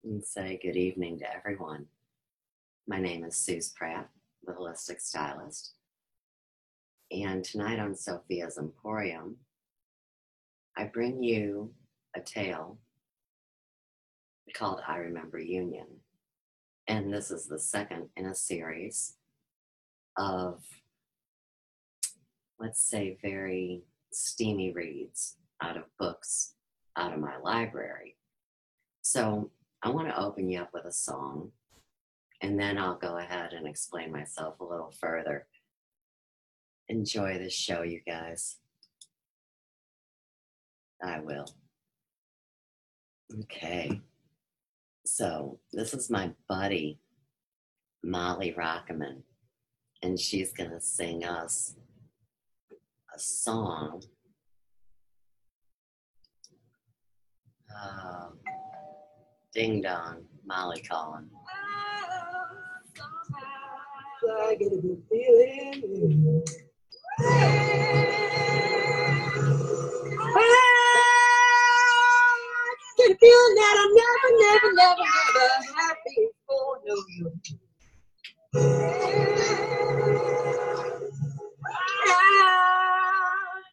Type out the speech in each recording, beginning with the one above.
and say good evening to everyone. My name is Suze Pratt, the Holistic Stylist, and tonight on Sophia's Emporium, I bring you a tale called I Remember Union, and this is the second in a series of, let's say, very steamy reads out of books out of my library. So I want to open you up with a song, and then I'll go ahead and explain myself a little further. Enjoy this show, you guys. I will. Okay. So this is my buddy, Molly Rockaman, and she's going to sing us a song. Ding dong, Molly calling. I get a good feeling. I get a feeling that I'm never happy for no. I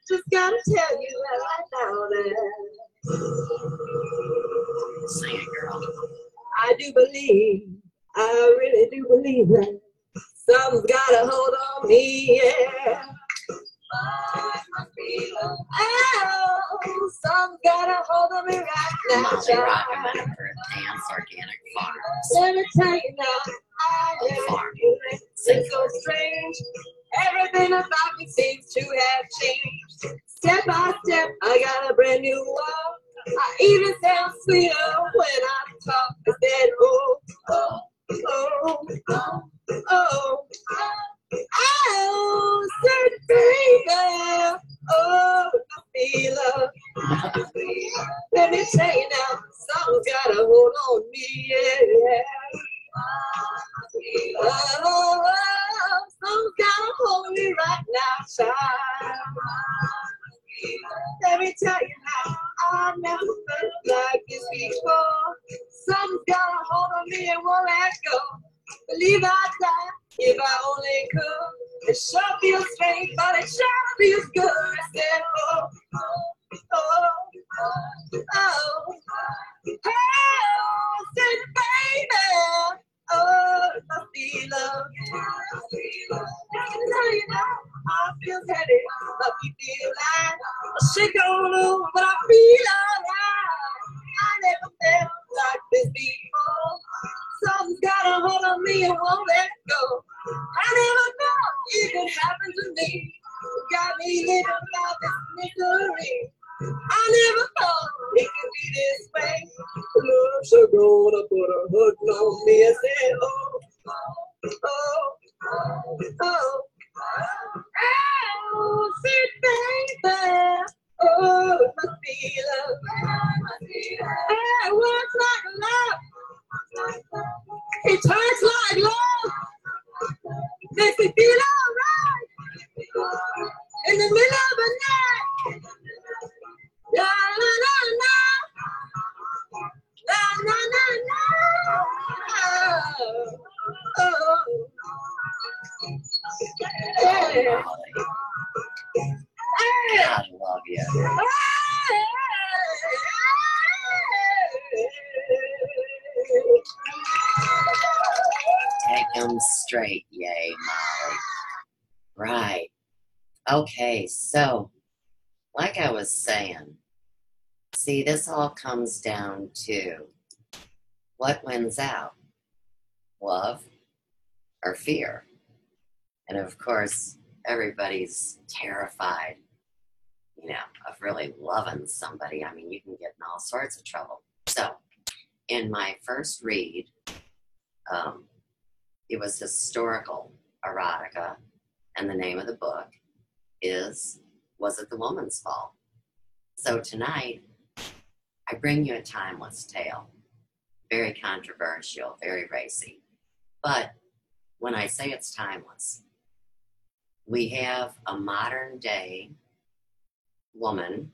just gotta tell you that I know that. Sing it, girl. I do believe, I really do believe that something's got a hold on me, yeah. Oh, something's got a hold on me right now. Molly Rockaman of Earth Dance Organic Farms. Let me tell you now, I never knew it. It's so strange. Everything about me seems to have changed. Step by step, I got a brand new walk. I even sound sweeter when I talk. I said, oh, oh, oh, oh, oh, oh, certain baby, oh, I feel love. Let me tell you now, something's got a hold on me, yeah. Oh, something's got a hold on me right now, child. Let me tell you now, I never felt like this before. Something's got a hold on me and won't let go. Believe I'd die if I only could. It sure feels strange, but it sure feels good. I said, oh, oh, oh, oh, oh, oh, said baby, oh, I feel love. I can tell you now, I feel heady, but you feel like a shake all over, but I feel alright. I never felt like this before. Something's got a hold on me and won't let go. I never thought it could happen to me. Got me living out this misery. I never thought it could be this way. Love's so gonna put a hook on me and say, oh, oh, oh, oh, oh, sweet baby. Oh, it must be love. It works like love. It turns like love. Makes me feel alright. In the middle of the night. La la la la. La la la la. Oh, Oh, Molly. God, I love you. Take them straight, yay, Molly. Right. Okay, so, like I was saying, see, this all comes down to what wins out, love or fear? And of course, everybody's terrified, of really loving somebody. I mean, you can get in all sorts of trouble. So, in my first read, it was historical erotica, and the name of the book is Was It the Woman's Fault? So tonight, I bring you a timeless tale. Very controversial, very racy. But when I say it's timeless, we have a modern day woman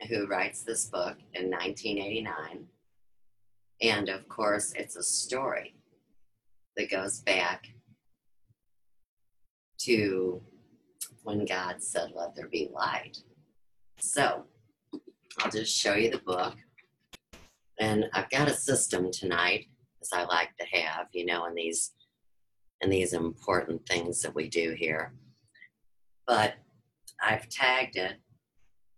who writes this book in 1989 And of course, it's a story that goes back to when God said, "Let there be light." So I'll just show you the book. And I've got a system tonight, as I like to have, you know, in these important things that we do here. But I've tagged it,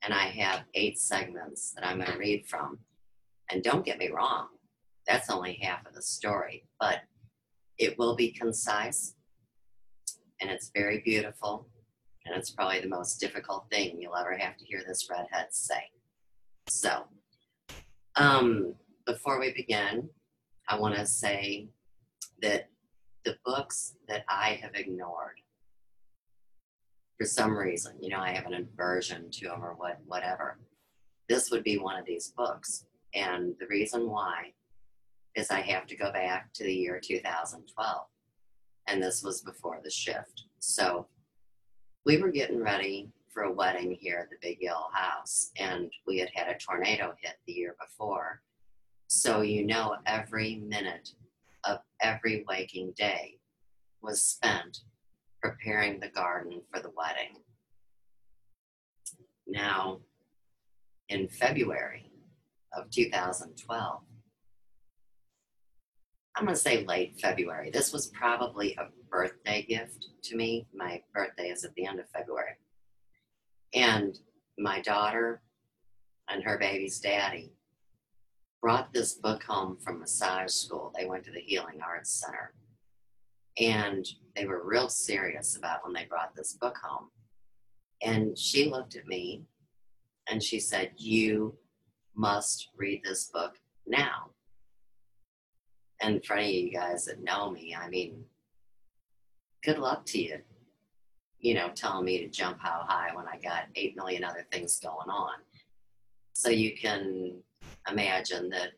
and I have 8 segments that I'm going to read from. And don't get me wrong, that's only half of the story, but it will be concise, and it's very beautiful, and it's probably the most difficult thing you'll ever have to hear this redhead say. So, before we begin, I want to say that the books that I have ignored, for some reason, you know, I have an aversion to them or whatever, this would be one of these books. And the reason why is I have to go back to the year 2012. And this was before the shift. So we were getting ready for a wedding here at the Big Yellow House, and we had had a tornado hit the year before. So, you know, every minute of every waking day was spent preparing the garden for the wedding. Now, in February of 2012, I'm going to say late February. This was probably a birthday gift to me. My birthday is at the end of February. And my daughter and her baby's daddy brought this book home from massage school. They went to the Healing Arts Center. And they were real serious about when they brought this book home. And she looked at me and she said, "You must read this book now." And for any of you guys that know me, I mean, good luck to you, you know, telling me to jump how high when I got 8 million other things going on. So you can imagine that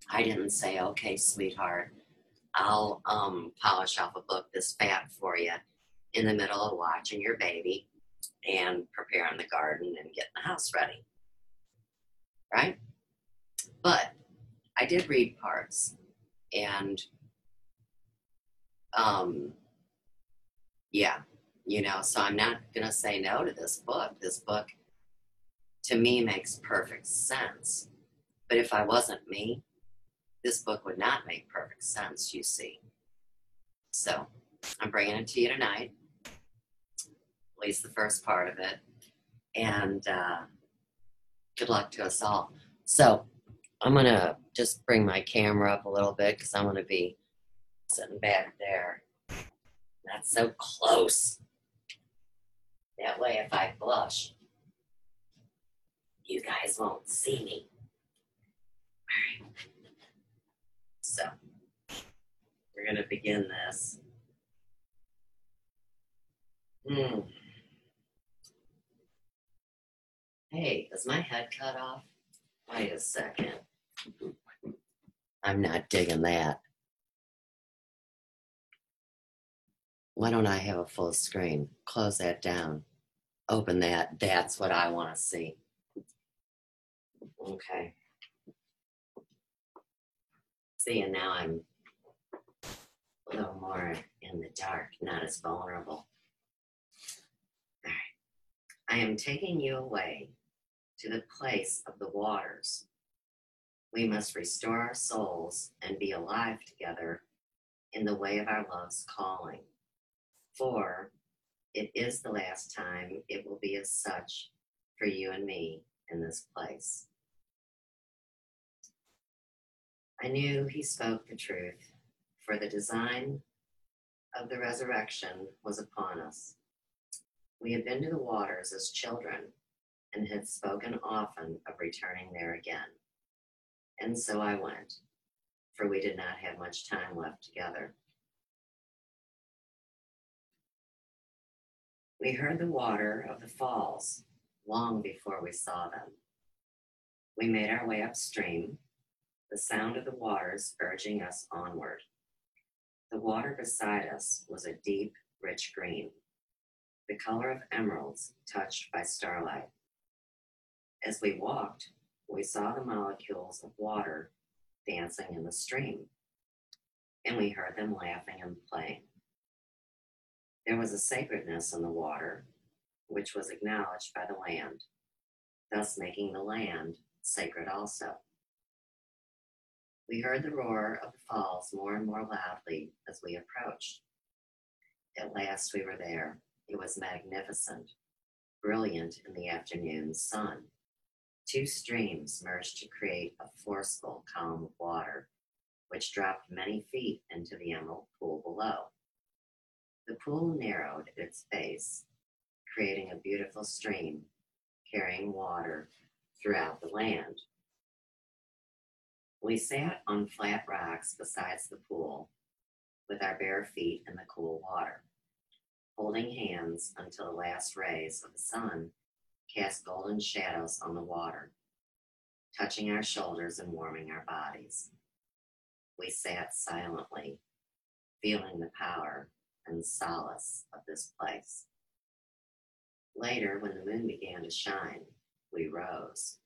I didn't say, "Okay, sweetheart, I'll polish off a book this fat for you in the middle of watching your baby and preparing the garden and getting the house ready." Right? But I did read parts, and yeah, you know, so I'm not gonna say no to this book. This book to me makes perfect sense. But if I wasn't me, this book would not make perfect sense, you see. So I'm bringing it to you tonight, at least the first part of it, and good luck to us all. So I'm going to just bring my camera up a little bit because I'm going to be sitting back there. Not so close. That way, if I blush, you guys won't see me. All right. So we're going to begin this. Hey, is my head cut off? Wait a second. I'm not digging that. Why don't I have a full screen? Close that down. Open that. That's what I want to see. Okay. See, and now I'm a little more in the dark, not as vulnerable. All right. I am taking you away to the place of the waters. We must restore our souls and be alive together in the way of our love's calling. For it is the last time it will be as such for you and me in this place. I knew he spoke the truth, for the design of the resurrection was upon us. We had been to the waters as children and had spoken often of returning there again. And so I went, for we did not have much time left together. We heard the water of the falls long before we saw them. We made our way upstream, the sound of the waters urging us onward. The water beside us was a deep, rich green, the color of emeralds touched by starlight. As we walked, we saw the molecules of water dancing in the stream, and we heard them laughing and playing. There was a sacredness in the water, which was acknowledged by the land, thus making the land sacred also. We heard the roar of the falls more and more loudly as we approached. At last we were there. It was magnificent, brilliant in the afternoon sun. Two streams merged to create a forceful column of water, which dropped many feet into the emerald pool below. The pool narrowed at its base, creating a beautiful stream, carrying water throughout the land. We sat on flat rocks beside the pool, with our bare feet in the cool water, holding hands until the last rays of the sun cast golden shadows on the water, touching our shoulders and warming our bodies. We sat silently, feeling the power and solace of this place. Later, when the moon began to shine, we rose,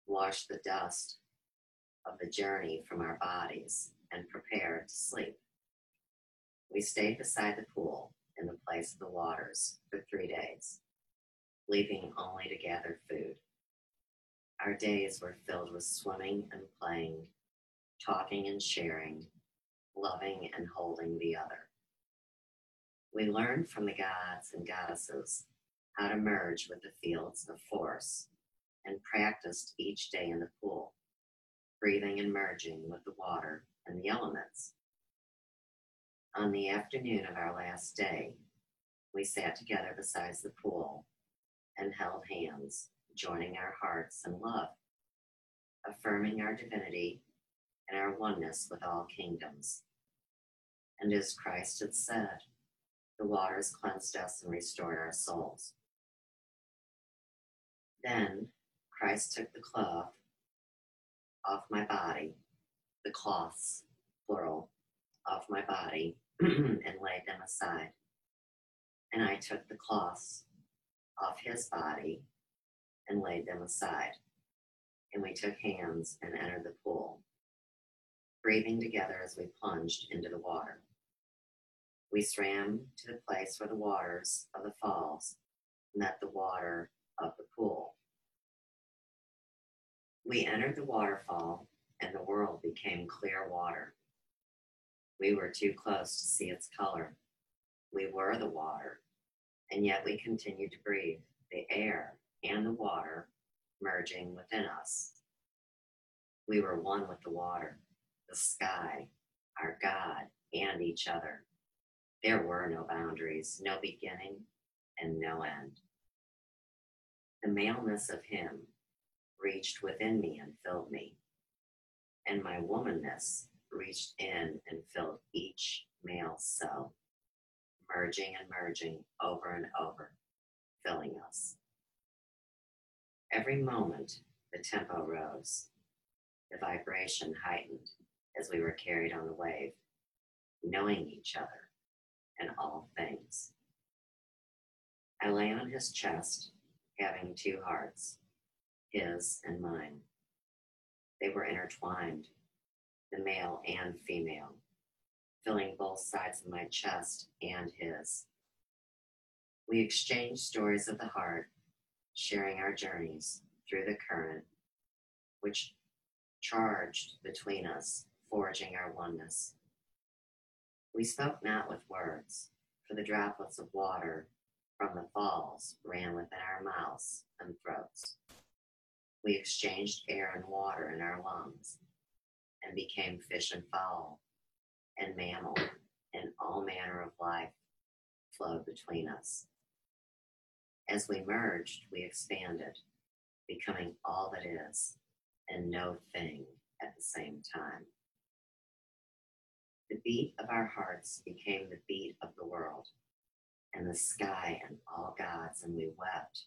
washed the dust of the journey from our bodies, and prepared to sleep. We stayed beside the pool in the place of the waters for 3 days, leaving only to gather food. Our days were filled with swimming and playing, talking and sharing, loving and holding the other. We learned from the gods and goddesses how to merge with the fields of force and practiced each day in the pool, breathing and merging with the water and the elements. On the afternoon of our last day, we sat together beside the pool and held hands, joining our hearts in love, affirming our divinity and our oneness with all kingdoms. And as Christ had said, the waters cleansed us and restored our souls. Then Christ took the cloth off my body, the cloths, plural, off my body, and laid them aside. And I took the cloths off his body and laid them aside. And we took hands and entered the pool, breathing together as we plunged into the water. We swam to the place where the waters of the falls met the water of the pool. We entered the waterfall, and the world became clear water. We were too close to see its color. We were the water, and yet we continued to breathe the air and the water merging within us. We were one with the water, the sky, our God, and each other. There were no boundaries, no beginning, and no end. The maleness of him reached within me and filled me, and my womanness reached in and filled each male cell, merging and merging over and over, filling us. Every moment, the tempo rose, the vibration heightened as we were carried on the wave, knowing each other and all things. I lay on his chest, having two hearts, his and mine. They were intertwined, the male and female, filling both sides of my chest and his. We exchanged stories of the heart, sharing our journeys through the current, which charged between us, forging our oneness. We spoke not with words, for the droplets of water from the falls ran within our mouths and throats. We exchanged air and water in our lungs and became fish and fowl and mammal, and all manner of life flowed between us. As we merged, we expanded, becoming all that is and no thing at the same time. The beat of our hearts became the beat of the world and the sky and all gods, and we wept,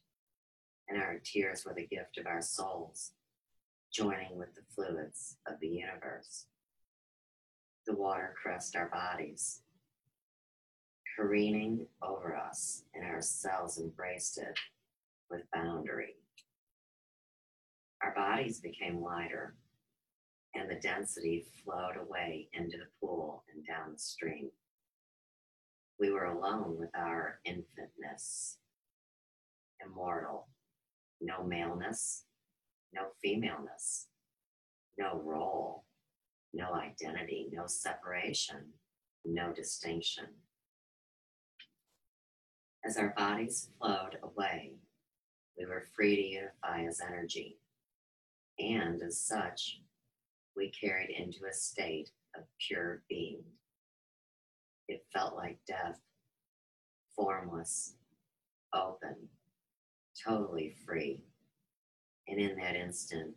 and our tears were the gift of our souls, joining with the fluids of the universe. The water caressed our bodies, careening over us, and our cells embraced it with boundary. Our bodies became lighter, and the the density flowed away into the pool and down the stream. We were alone with our infantness, immortal, no maleness, no femaleness, no role, no identity, no separation, no distinction. As our bodies flowed away, we were free to unify as energy, and as such, we carried into a state of pure being. It felt like death, formless, open, totally free. And in that instant,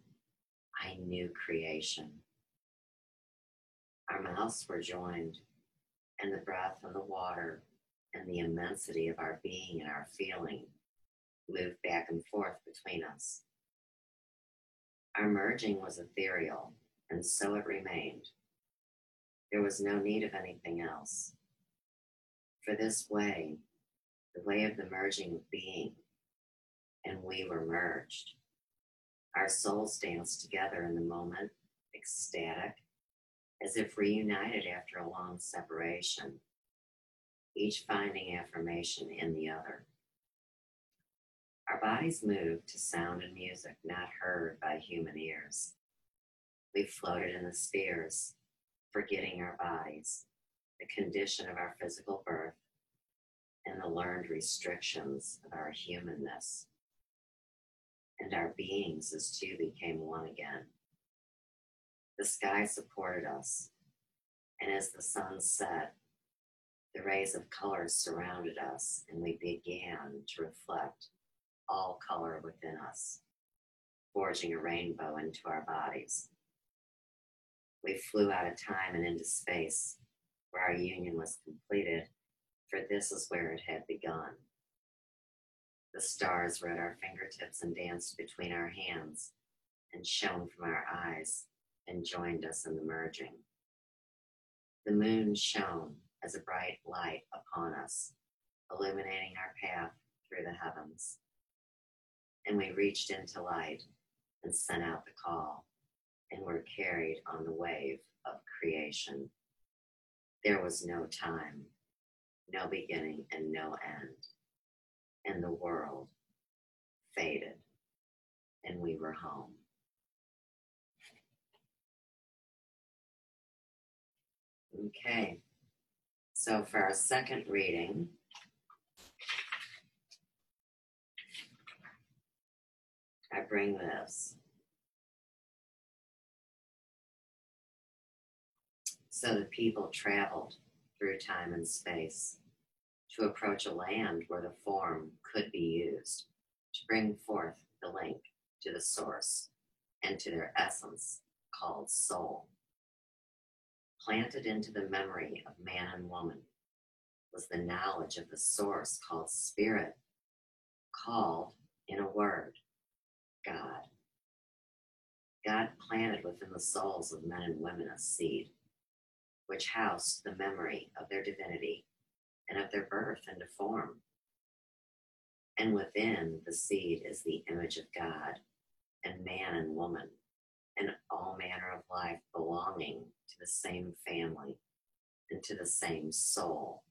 I knew creation. Our mouths were joined, and the breath and the water and the immensity of our being and our feeling moved back and forth between us. Our merging was ethereal, and so it remained. There was no need of anything else. For this way, the way of the merging of being, and we were merged. Our souls danced together in the moment, ecstatic, as if reunited after a long separation, each finding affirmation in the other. Our bodies moved to sound and music not heard by human ears. We floated in the spheres, forgetting our bodies, the condition of our physical birth, and the learned restrictions of our humanness. And our beings as two became one again. The sky supported us, and as the sun set, the rays of color surrounded us, and we began to reflect all color within us, forging a rainbow into our bodies. We flew out of time and into space, where our union was completed, for this is where it had begun. The stars were at our fingertips and danced between our hands, and shone from our eyes, and joined us in the merging. The moon shone as a bright light upon us, illuminating our path through the heavens. And we reached into light and sent out the call, and were carried on the wave of creation. There was no time, no beginning, and no end. And the world faded, and we were home. Okay, so for our second reading, I bring this. So the people traveled through time and space to approach a land where the form could be used to bring forth the link to the source and to their essence called soul. Planted into the memory of man and woman was the knowledge of the source called spirit, called in a word, God. God planted within the souls of men and women a seed, which housed the memory of their divinity and of their birth into form. And within the seed is the image of God and man and woman and all manner of life belonging to the same family and to the same soul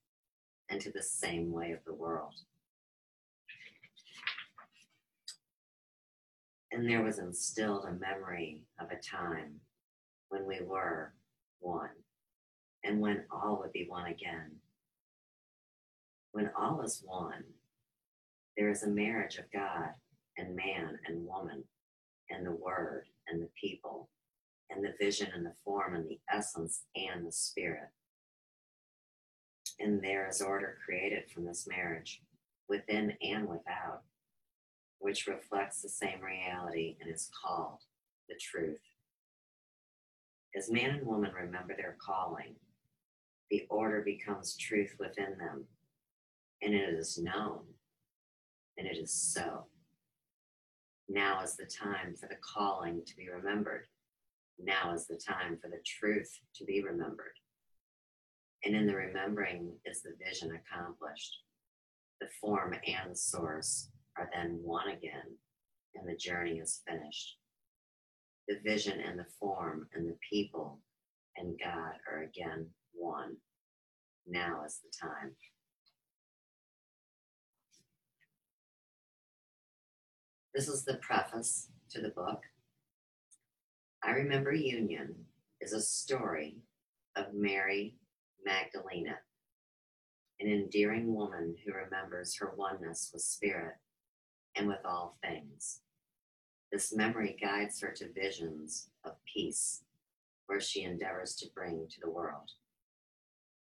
and to the same way of the world. And there was instilled a memory of a time when we were one, and when all would be one again. When all is one, there is a marriage of God and man and woman, and the word and the people, and the vision and the form and the essence and the spirit. And there is order created from this marriage, within and without, which reflects the same reality and is called the truth. As man and woman remember their calling, the order becomes truth within them, and it is known, and it is so. Now is the time for the calling to be remembered. Now is the time for the truth to be remembered. And in the remembering is the vision accomplished. The form and the source are then one again, and the journey is finished. The vision and the form and the people and God are again one. Now is the time. This is the preface to the book. I Remember Union is a story of Mary Magdalena, an endearing woman who remembers her oneness with Spirit and with all things. This memory guides her to visions of peace, where she endeavors to bring to the world.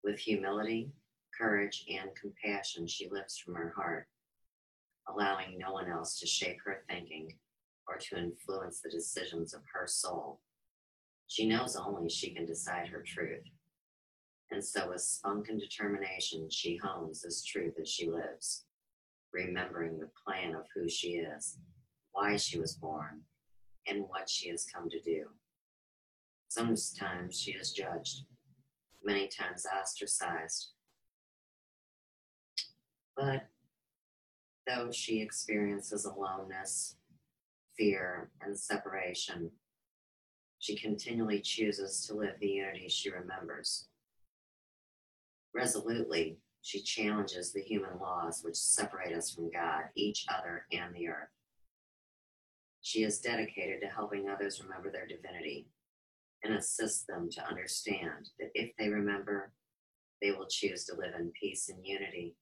With humility, courage, and compassion, she lives from her heart, allowing no one else to shape her thinking or to influence the decisions of her soul. She knows only she can decide her truth. And so with spunk and determination, she hones this truth as she lives, remembering the plan of who she is, why she was born, and what she has come to do. Sometimes she is judged, many times ostracized. But though she experiences aloneness, fear, and separation, she continually chooses to live the unity she remembers. Resolutely, she challenges the human laws which separate us from God, each other, and the earth. She is dedicated to helping others remember their divinity and assist them to understand that if they remember, they will choose to live in peace and unity.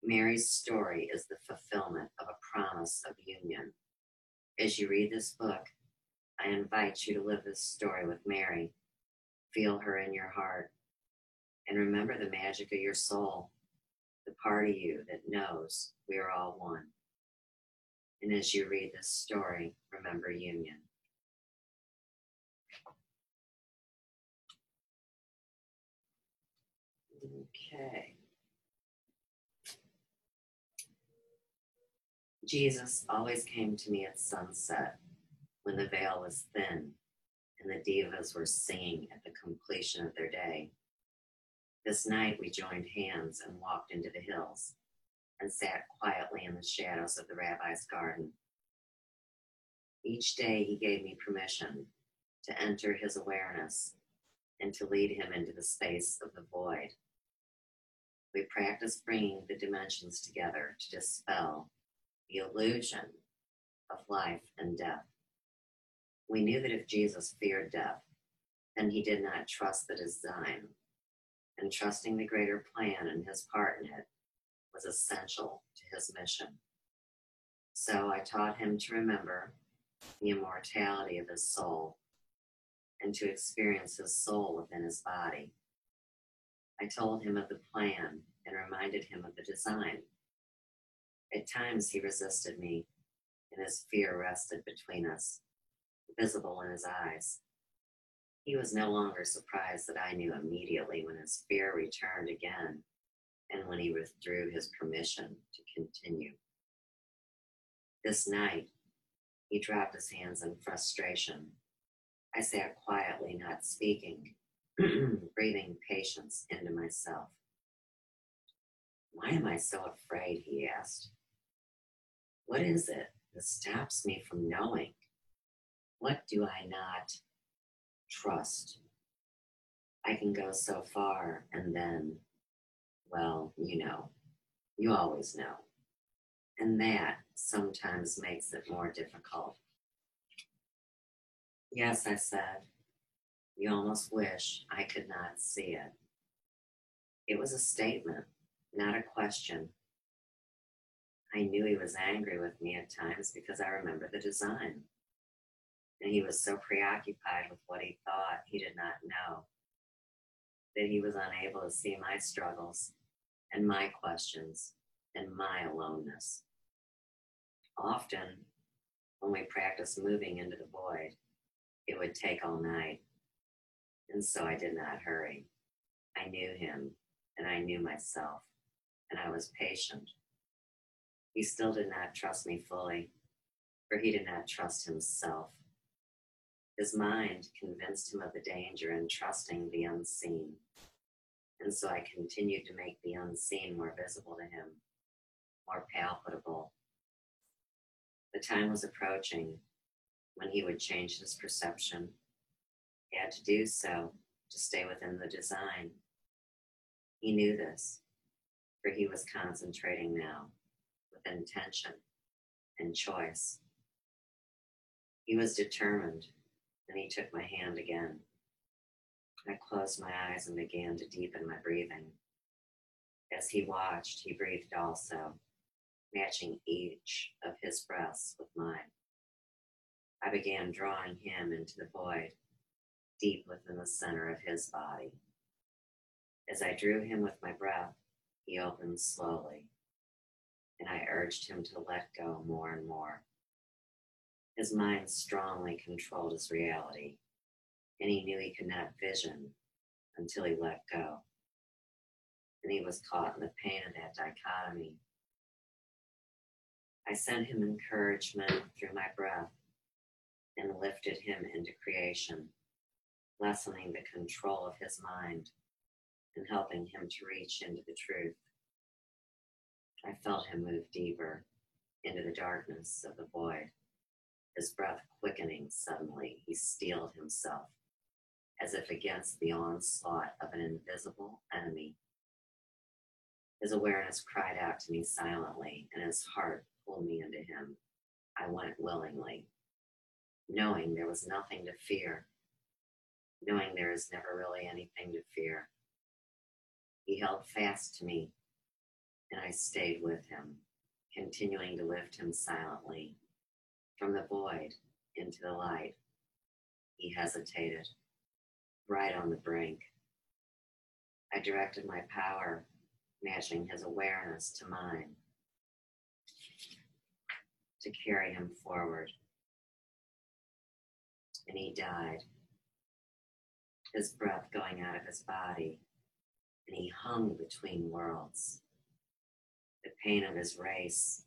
Mary's story is the fulfillment of a promise of union. As you read this book, I invite you to live this story with Mary. Feel her in your heart. And remember the magic of your soul, the part of you that knows we are all one. And as you read this story, remember union. Okay. Jesus always came to me at sunset when the veil was thin and the divas were singing at the completion of their day. This night we joined hands and walked into the hills and sat quietly in the shadows of the rabbi's garden. Each day he gave me permission to enter his awareness and to lead him into the space of the void. We practiced bringing the dimensions together to dispel the illusion of life and death. We knew that if Jesus feared death, then he did not trust the design, and trusting the greater plan and his part in it was essential to his mission. So I taught him to remember the immortality of his soul and to experience his soul within his body. I told him of the plan and reminded him of the design. At times he resisted me, and his fear rested between us, visible in his eyes. He was no longer surprised that I knew immediately when his fear returned again and when he withdrew his permission to continue. This night, he dropped his hands in frustration. I sat quietly, not speaking, breathing patience into myself. Why am I so afraid? He asked. What is it that stops me from knowing? What do I not trust? I can go so far and then, well, you always know. And that sometimes makes it more difficult. Yes, I said, you almost wish I could not see it. It was a statement, not a question. I knew he was angry with me at times because I remember the design. And he was so preoccupied with what he thought he did not know that he was unable to see my struggles and my questions and my aloneness. Often, when we practiced moving into the void, it would take all night. And so I did not hurry. I knew him and I knew myself, and I was patient. He still did not trust me fully, for he did not trust himself. His mind convinced him of the danger in trusting the unseen. And so I continued to make the unseen more visible to him, more palpable. The time was approaching when he would change his perception He had to do so to stay within the design. He knew this, for he was concentrating now with intention and choice. He was determined, and he took my hand again. I closed my eyes and began to deepen my breathing. As he watched, he breathed also, matching each of his breaths with mine. I began drawing him into the void, deep within the center of his body. As I drew him with my breath, he opened slowly, and I urged him to let go more and more. His mind strongly controlled his reality, and he knew he could not vision until he let go. And he was caught in the pain of that dichotomy. I sent him encouragement through my breath and lifted him into creation, lessening the control of his mind and helping him to reach into the truth. I felt him move deeper into the darkness of the void. His breath quickening suddenly, he steeled himself as if against the onslaught of an invisible enemy. His awareness cried out to me silently, and his heart pulled me into him. I went willingly, knowing there was nothing to fear, knowing there is never really anything to fear. He held fast to me, and I stayed with him, continuing to lift him silently from the void into the light. He hesitated, right on the brink. I directed my power, matching his awareness to mine, to carry him forward. And he died, his breath going out of his body, and he hung between worlds. The pain of his race,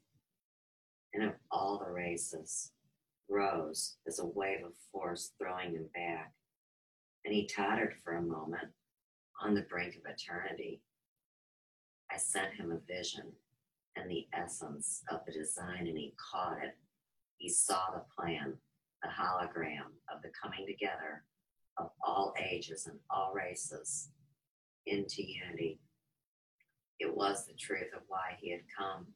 and of all the races, rose as a wave of force throwing him back, and he tottered for a moment on the brink of eternity. I sent him a vision and the essence of the design, and he caught it. He saw the plan, the hologram of the coming together of all ages and all races into unity. It was the truth of why he had come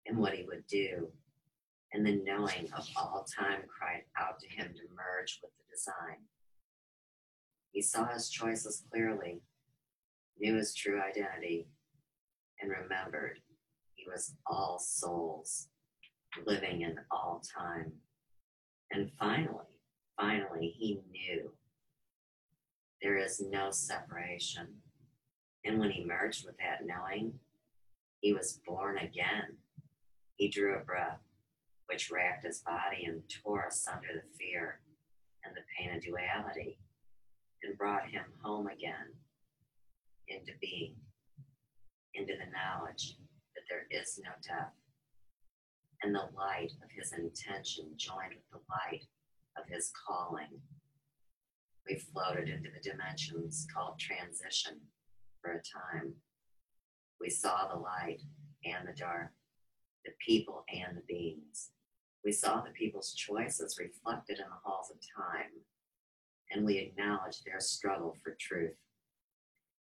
and what he would do, and the knowing of all time cried out to him to merge with the design. He saw his choices clearly, knew his true identity, and remembered he was all souls living in all time. And finally, he knew there is no separation. And when he merged with that knowing, he was born again. He drew a breath, which racked his body and tore asunder the fear and the pain of duality, and brought him home again into being, into the knowledge that there is no death. And the light of his intention joined with the light of his calling. We floated into the dimensions called transition for a time. We saw the light and the dark, the people and the beings. We saw the people's choices reflected in the halls of time, and we acknowledged their struggle for truth.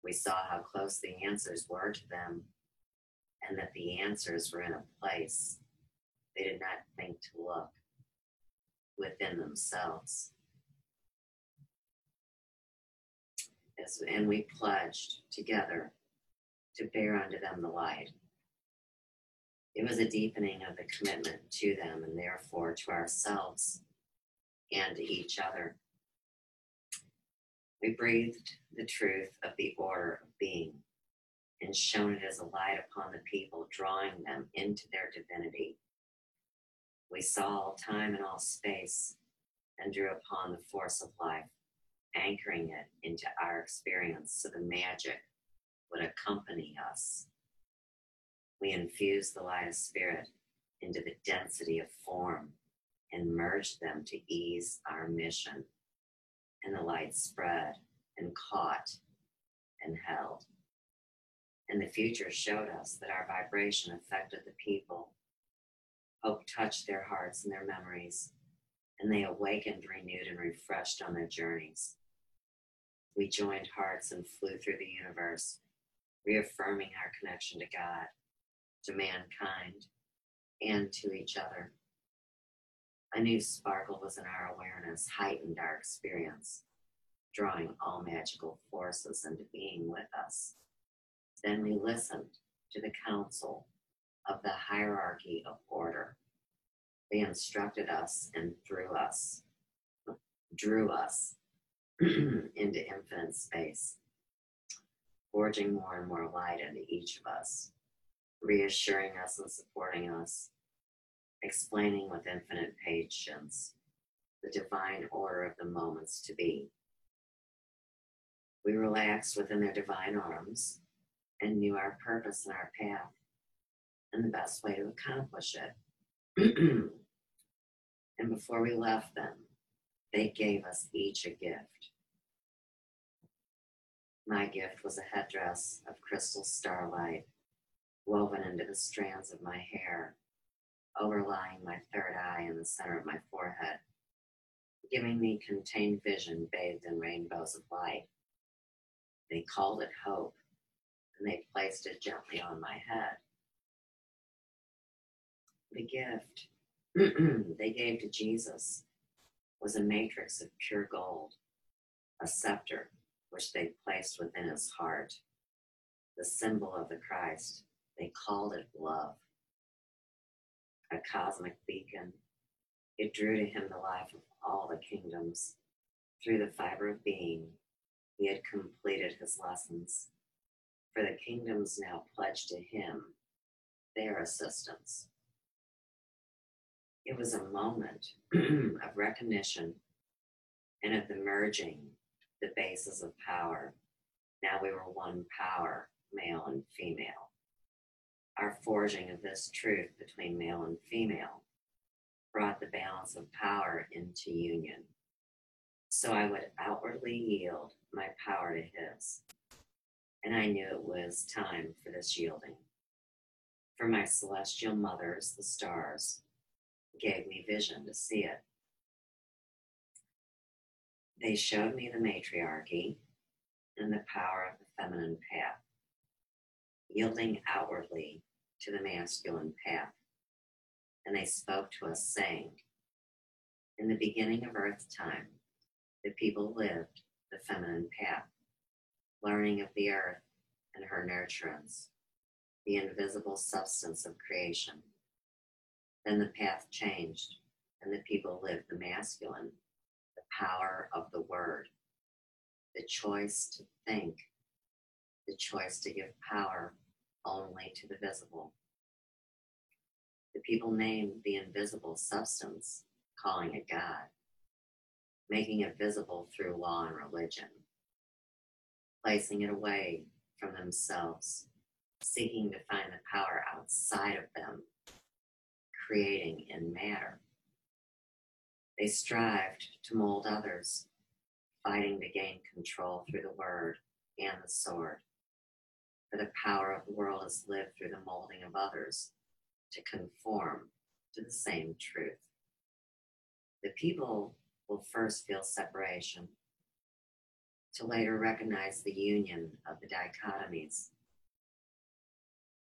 We saw how close the answers were to them, and that the answers were in a place they did not think to look within themselves. And we pledged together to bear unto them the light. It was a deepening of the commitment to them, and therefore to ourselves and to each other. We breathed the truth of the order of being and shone it as a light upon the people, drawing them into their divinity. We saw all time and all space and drew upon the force of life, anchoring it into our experience so the magic would accompany us. We infused the light of spirit into the density of form and merged them to ease our mission. And the light spread and caught and held. And the future showed us that our vibration affected the people. Hope touched their hearts and their memories, and they awakened, renewed, and refreshed on their journeys. We joined hearts and flew through the universe, reaffirming our connection to God, to mankind, and to each other. A new sparkle was in our awareness, heightened our experience, drawing all magical forces into being with us. Then we listened to the counsel of the hierarchy of order. They instructed us and drew us into infinite space, forging more and more light into each of us, reassuring us and supporting us, explaining with infinite patience the divine order of the moments to be. We relaxed within their divine arms and knew our purpose and our path and the best way to accomplish it. And before we left them, they gave us each a gift. My gift was a headdress of crystal starlight woven into the strands of my hair, overlying my third eye in the center of my forehead, giving me contained vision bathed in rainbows of light. They called it hope, and they placed it gently on my head. The gift they gave to Jesus was a matrix of pure gold, a scepter which they placed within his heart, the symbol of the Christ. They called it love, a cosmic beacon. It drew to him the life of all the kingdoms. Through the fiber of being, he had completed his lessons. For the kingdoms now pledged to him their assistance. It was a moment of recognition and of the merging the bases of power. Now we were one power, male and female. Our forging of this truth between male and female brought the balance of power into union. So I would outwardly yield my power to his. And I knew it was time for this yielding. For my celestial mothers, the stars, gave me vision to see it. They showed me the matriarchy and the power of the feminine path, yielding outwardly to the masculine path. And they spoke to us, saying, in the beginning of earth time, the people lived the feminine path, learning of the earth and her nurturance, the invisible substance of creation. Then the path changed, and the people lived the masculine, the power of the word, the choice to think, the choice to give power only to the visible. The people named the invisible substance, calling it God, making it visible through law and religion, placing it away from themselves, seeking to find the power outside of them, creating in matter. They strived to mold others, fighting to gain control through the word and the sword. For the power of the world is lived through the molding of others to conform to the same truth. The people will first feel separation, to later recognize the union of the dichotomies.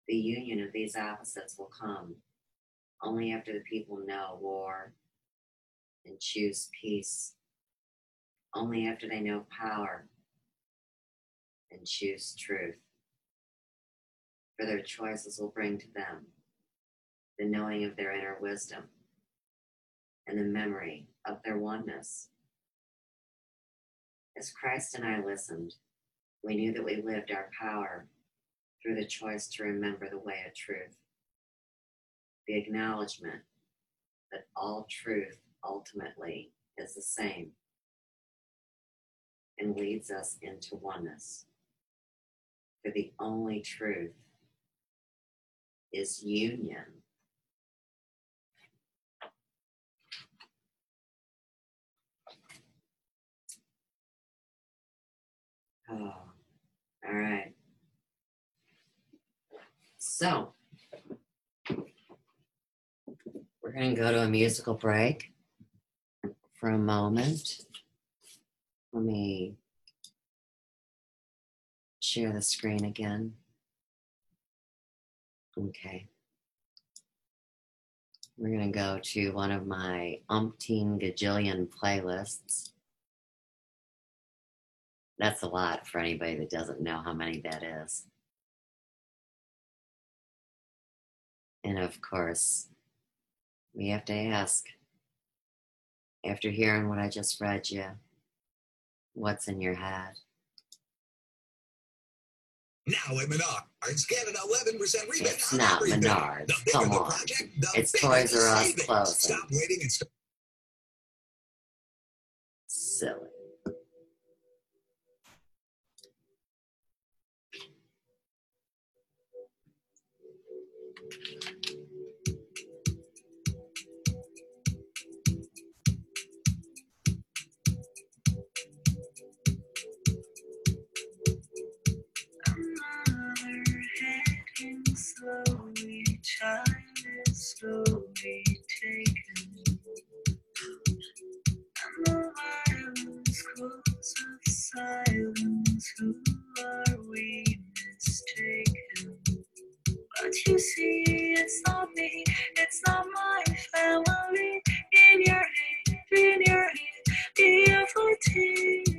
The union of these opposites will come only after the people know war and choose peace, only after they know power and choose truth. For their choices will bring to them the knowing of their inner wisdom and the memory of their oneness. As Christ and I listened, we knew that we lived our power through the choice to remember the way of truth, the acknowledgement that all truth ultimately is the same and leads us into oneness. For the only truth is union. Oh, all right. So, we're going to go to a musical break for a moment. Let me share the screen again. Okay. We're going to go to one of my umpteen gajillion playlists. That's a lot for anybody that doesn't know how many that is. And of course, we have to ask, after hearing what I just read you, what's in your head? Now at Menards, get an 11% rebate It's on not everything. Menards. The bigger Come the on. project, the It's bigger Toys the R Us savings. clothing. Stop waiting and start. Silly. Another heading slowly, time is slowly taken, and the violence calls of silence. Who are we mistaken? But you see, it's not me, it's not my family. In your head, the fatigue.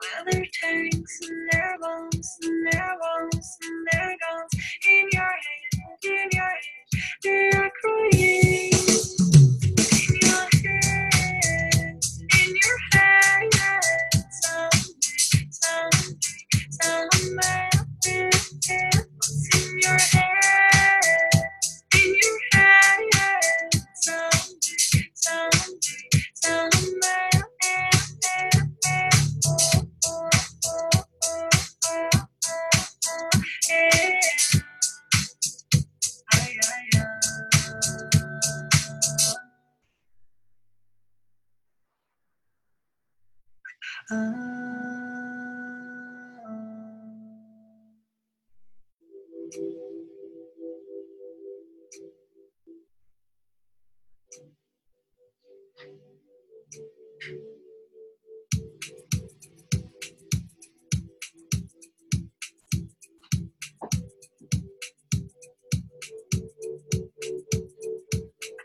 Weather tanks and their bombs and their bombs and their guns. In your head, they are crying. In your head, someday, what's in your head? In your head, someday.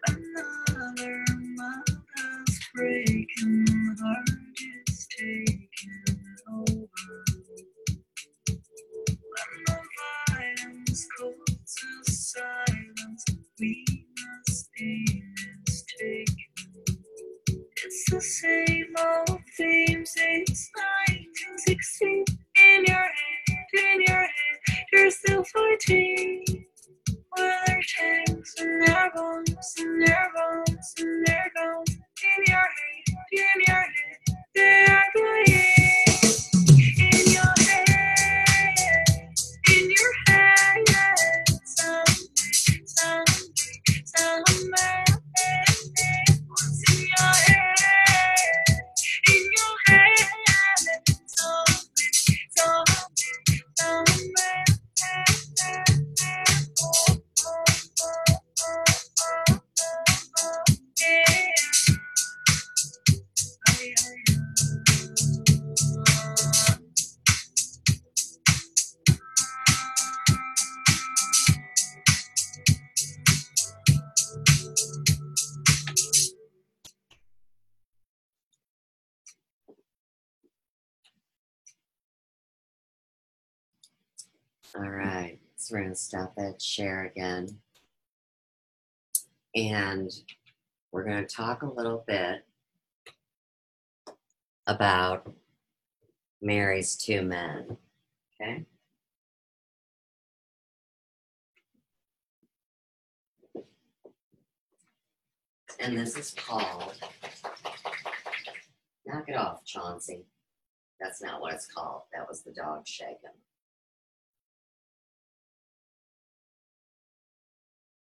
Another mother's breaking heart is taking over. When the violence calls to silence, we must be mistaken. It's the same old themes, it's 1960. In your head, you're still fighting. Weather tanks and their bombs and their bombs and their guns. In your head, they are playing. In your head, some man. What's in your head? In your head, some man. All right, so we're going to stop that share again. And we're going to talk a little bit about Mary's two men, okay? And this is called, knock it off, Chauncey. That's not what it's called. That was the dog shaking.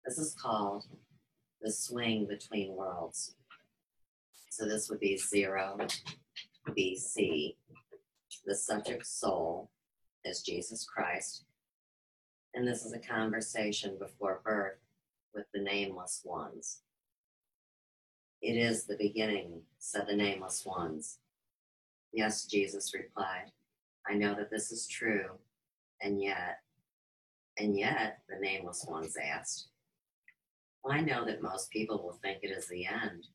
This is called The Swing Between Worlds. So this would be 0 BC. The subject soul is Jesus Christ. And this is a conversation before birth with the nameless ones. It is the beginning, said the nameless ones. Yes, Jesus replied, I know that this is true. And yet, the nameless ones asked, well, I know that most people will think it is the end.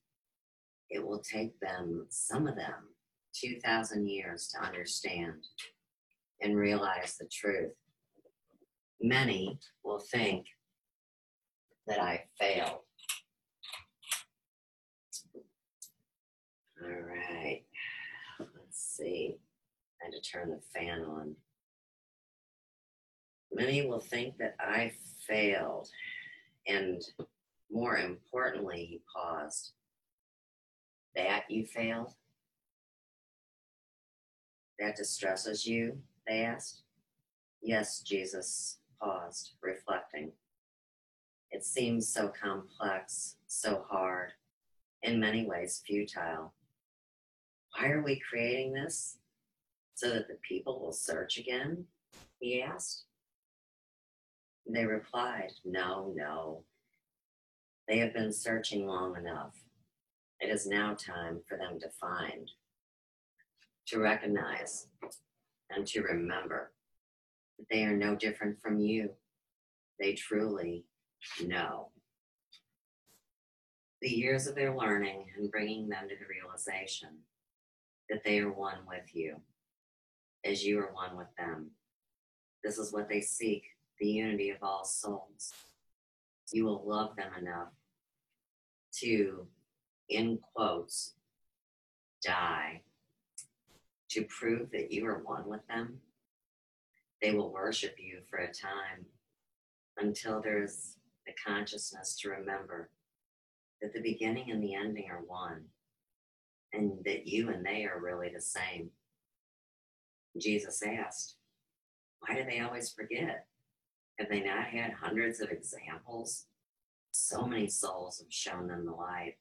It will take them, some of them, 2,000 years to understand and realize the truth. Many will think that I failed. All right, let's see. I had to turn the fan on. Many will think that I failed, and more importantly, he paused. That you failed? That distresses you? They asked. Yes, Jesus paused, reflecting. It seems so complex, so hard, in many ways futile. Why are we creating this? So that the people will search again? He asked. They replied, no. They have been searching long enough. It is now time for them to find, to recognize, and to remember that they are no different from you. They truly know. The years of their learning and bringing them to the realization that they are one with you, as you are one with them. This is what they seek, the unity of all souls. You will love them enough to, in quotes, die, to prove that you are one with them. They will worship you for a time until there's the consciousness to remember that the beginning and the ending are one, and that you and they are really the same. Jesus asked, why do they always forget? Have they not had hundreds of examples? So many souls have shown them the light.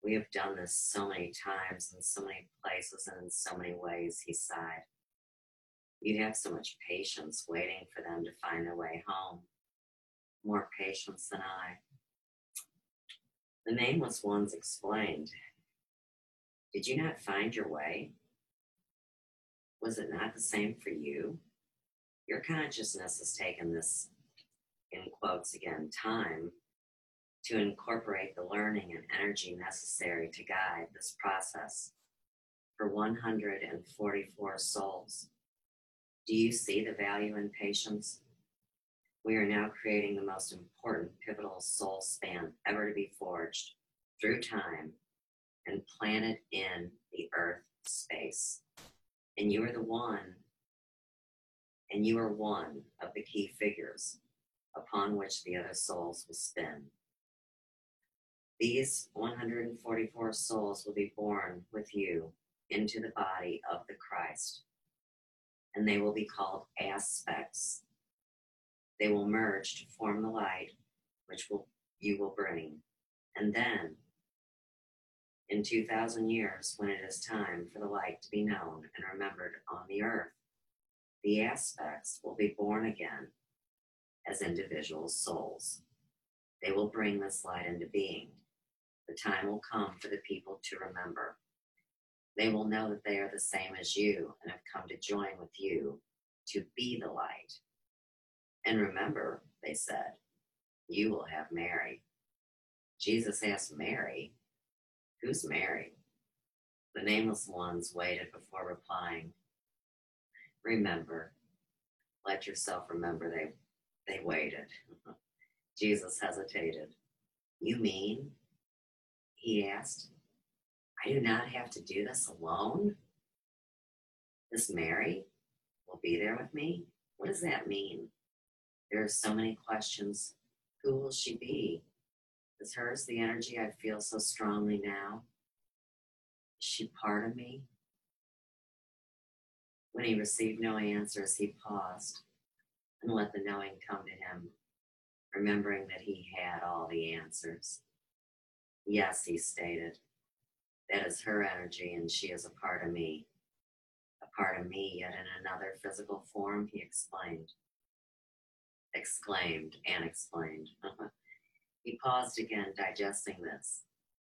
We have done this so many times in so many places and in so many ways, he sighed. You have so much patience waiting for them to find their way home. More patience than I. The nameless ones explained, did you not find your way? Was it not the same for you? Your consciousness has taken this, in quotes again, time to incorporate the learning and energy necessary to guide this process for 144 souls. Do you see the value in patience? We are now creating the most important pivotal soul span ever to be forged through time and planted in the earth space. And you are one of the key figures upon which the other souls will spin. These 144 souls will be born with you into the body of the Christ, and they will be called aspects. They will merge to form the light which you will bring. And then, in 2,000 years, when it is time for the light to be known and remembered on the earth, the aspects will be born again as individual souls. They will bring this light into being. The time will come for the people to remember. They will know that they are the same as you and have come to join with you to be the light. And remember, they said, you will have Mary. Jesus asked Mary, who's Mary? The nameless ones waited before replying. Remember, let yourself remember they waited. Jesus hesitated. You mean? He asked. I do not have to do this alone? This Mary will be there with me? What does that mean? There are so many questions. Who will she be? Is hers the energy I feel so strongly now? Is she part of me? When he received no answers, he paused and let the knowing come to him, remembering that he had all the answers. Yes, he stated, that is her energy and she is a part of me. A part of me, yet in another physical form, he exclaimed. He paused again, digesting this,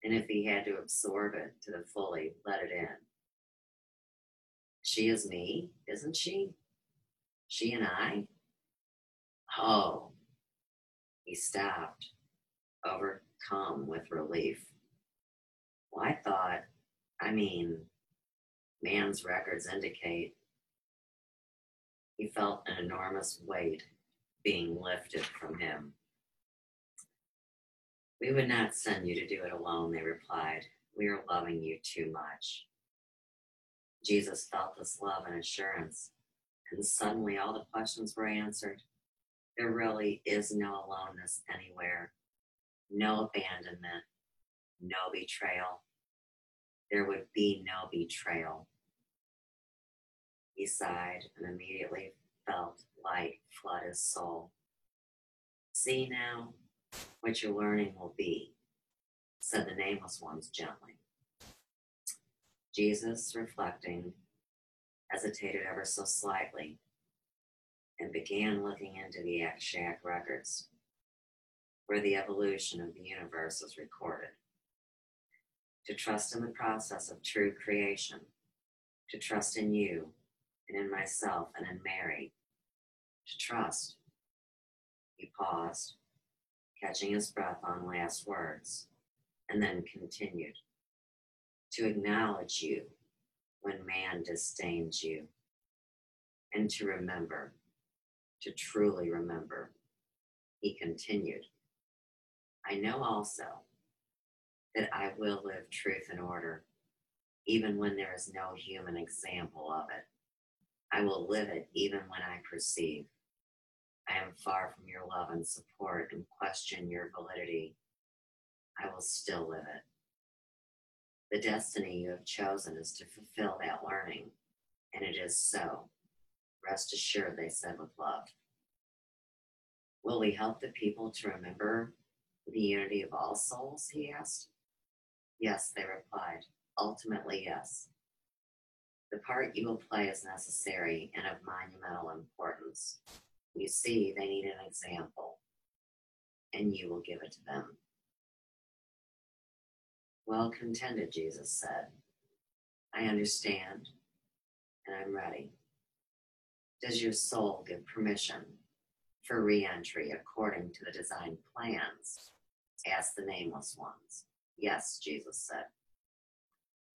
and if he had to absorb it to the fully, let it in. She is me, isn't she? She and I? Oh, he stopped, overcome with relief. Well, man's records indicate. He felt an enormous weight being lifted from him. We would not send you to do it alone, they replied. We are loving you too much. Jesus felt this love and assurance, and suddenly all the questions were answered. There really is no aloneness anywhere, no abandonment, no betrayal. There would be no betrayal. He sighed and immediately felt light flood his soul. See now what your learning will be, said the nameless ones gently. Jesus, reflecting, hesitated ever so slightly and began looking into the Akshak records, where the evolution of the universe was recorded. To trust in the process of true creation, to trust in you and in myself and in Mary, to trust. He paused, catching his breath on last words, and then continued. To acknowledge you when man disdains you, and to remember, to truly remember. He continued, I know also that I will live truth and order, even when there is no human example of it. I will live it even when I perceive I am far from your love and support and question your validity. I will still live it. The destiny you have chosen is to fulfill that learning, and it is so. Rest assured, they said with love. Will we help the people to remember the unity of all souls, he asked. Yes, they replied. Ultimately, yes. The part you will play is necessary and of monumental importance. You see, they need an example, and you will give it to them. Well contended, Jesus said. I understand, and I'm ready. Does your soul give permission for re-entry according to the design plans? Asked the nameless ones. Yes, Jesus said.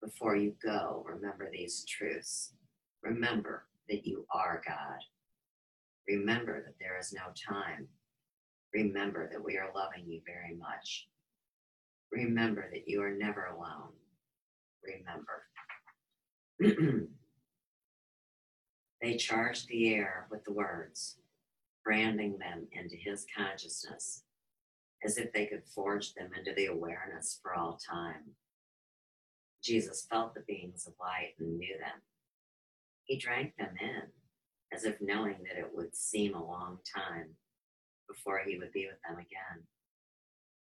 Before you go, remember these truths. Remember that you are God. Remember that there is no time. Remember that we are loving you very much. Remember that you are never alone. Remember. They charged the air with the words, branding them into his consciousness, as if they could forge them into the awareness for all time. Jesus felt the beings of light and knew them. He drank them in, as if knowing that it would seem a long time before he would be with them again.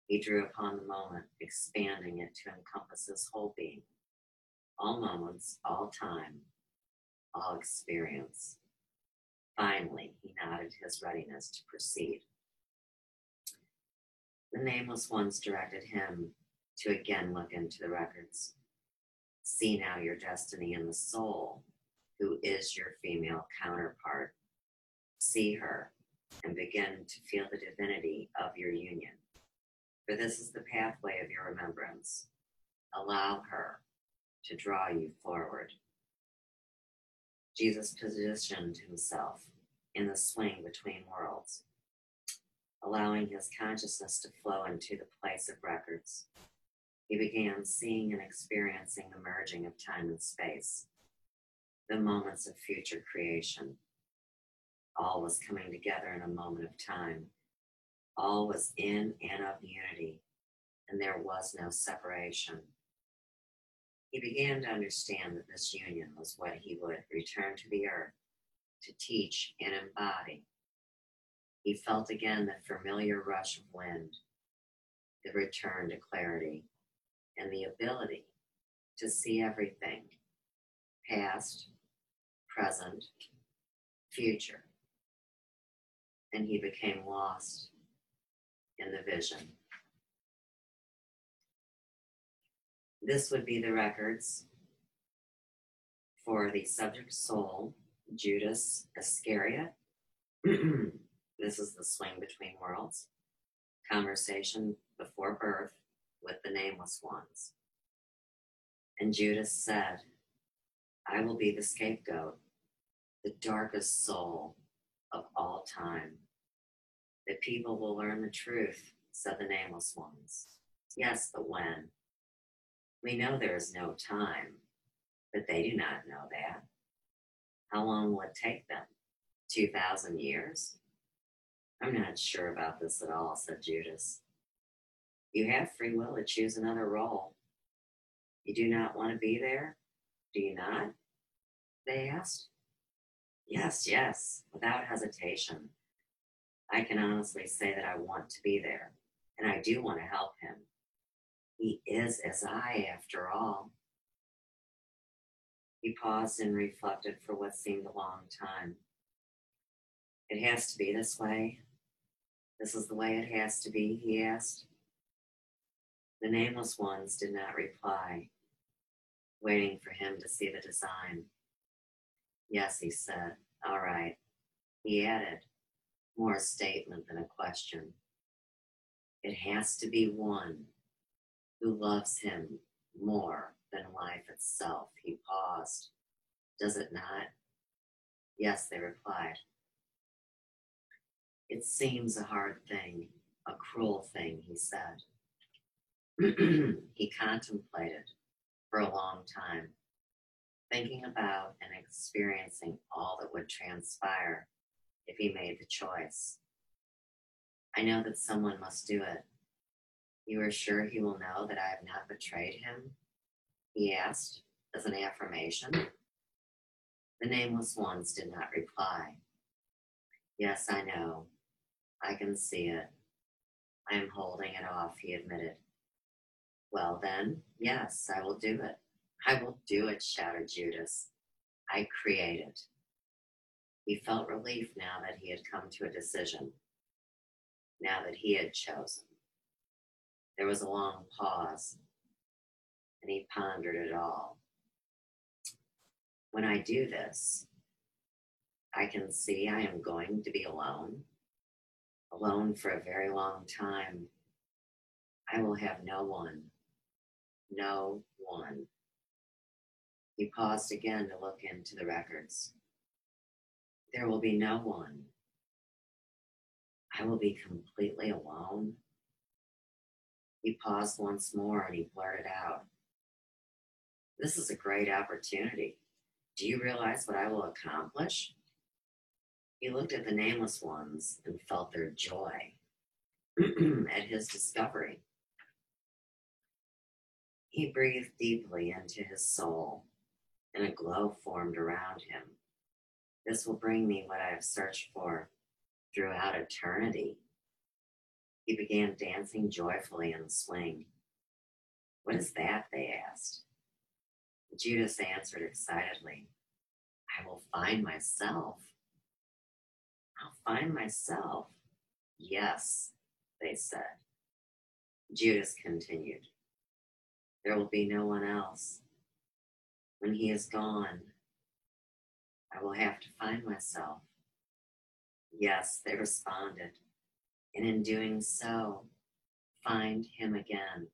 He drew upon the moment, expanding it to encompass his whole being, all moments, all time, all experience. Finally, he nodded his readiness to proceed. The nameless ones directed him to again look into the records. See now your destiny in the soul, who is your female counterpart. See her and begin to feel the divinity of your union. For this is the pathway of your remembrance. Allow her to draw you forward. Jesus positioned himself in the swing between worlds, allowing his consciousness to flow into the place of records. He began seeing and experiencing the merging of time and space, the moments of future creation. All was coming together in a moment of time. All was in and of unity, and there was no separation. He began to understand that this union was what he would return to the earth to teach and embody. He felt again the familiar rush of wind, the return to clarity, and the ability to see everything, past, present, future. And he became lost in the vision. This would be the records for the subject soul Judas Iscariot. This is the swing between worlds. Conversation before birth with the nameless ones. And Judas said, I will be the scapegoat, the darkest soul of all time. The people will learn the truth, said the nameless ones. Yes, but when? We know there is no time, but they do not know that. How long will it take them? 2,000 years? I'm not sure about this at all, said Judas. You have free will to choose another role. You do not want to be there, do you not? They asked. Yes, yes, without hesitation. I can honestly say that I want to be there, and I do want to help him. He is as I, after all. He paused and reflected for what seemed a long time. It has to be this way. This is the way it has to be, he asked. The nameless ones did not reply, waiting for him to see the design. Yes, he said. All right. He added, more a statement than a question. It has to be one who loves him more than life itself. He paused. Does it not? Yes, they replied. It seems a hard thing, a cruel thing, he said. He contemplated for a long time, thinking about and experiencing all that would transpire if he made the choice. I know that someone must do it. You are sure he will know that I have not betrayed him? He asked, as an affirmation. The nameless ones did not reply. Yes, I know. I can see it. I am holding it off, he admitted. Well then, yes, I will do it. I will do it, shouted Judas. I create it. He felt relief now that he had come to a decision, now that he had chosen. There was a long pause, and he pondered it all. When I do this, I can see I am going to be alone for a very long time. I will have no one. No one. He paused again to look into the records. There will be no one. I will be completely alone. He paused once more and he blurted out, this is a great opportunity. Do you realize what I will accomplish? He looked at the nameless ones and felt their joy at his discovery. He breathed deeply into his soul, and a glow formed around him. This will bring me what I have searched for throughout eternity. He began dancing joyfully in the swing. What is that? They asked. Judas answered excitedly, I will find myself. I'll find myself. Yes, they said. Judas continued, there will be no one else. When he is gone, I will have to find myself. Yes, they responded, and in doing so, find him again.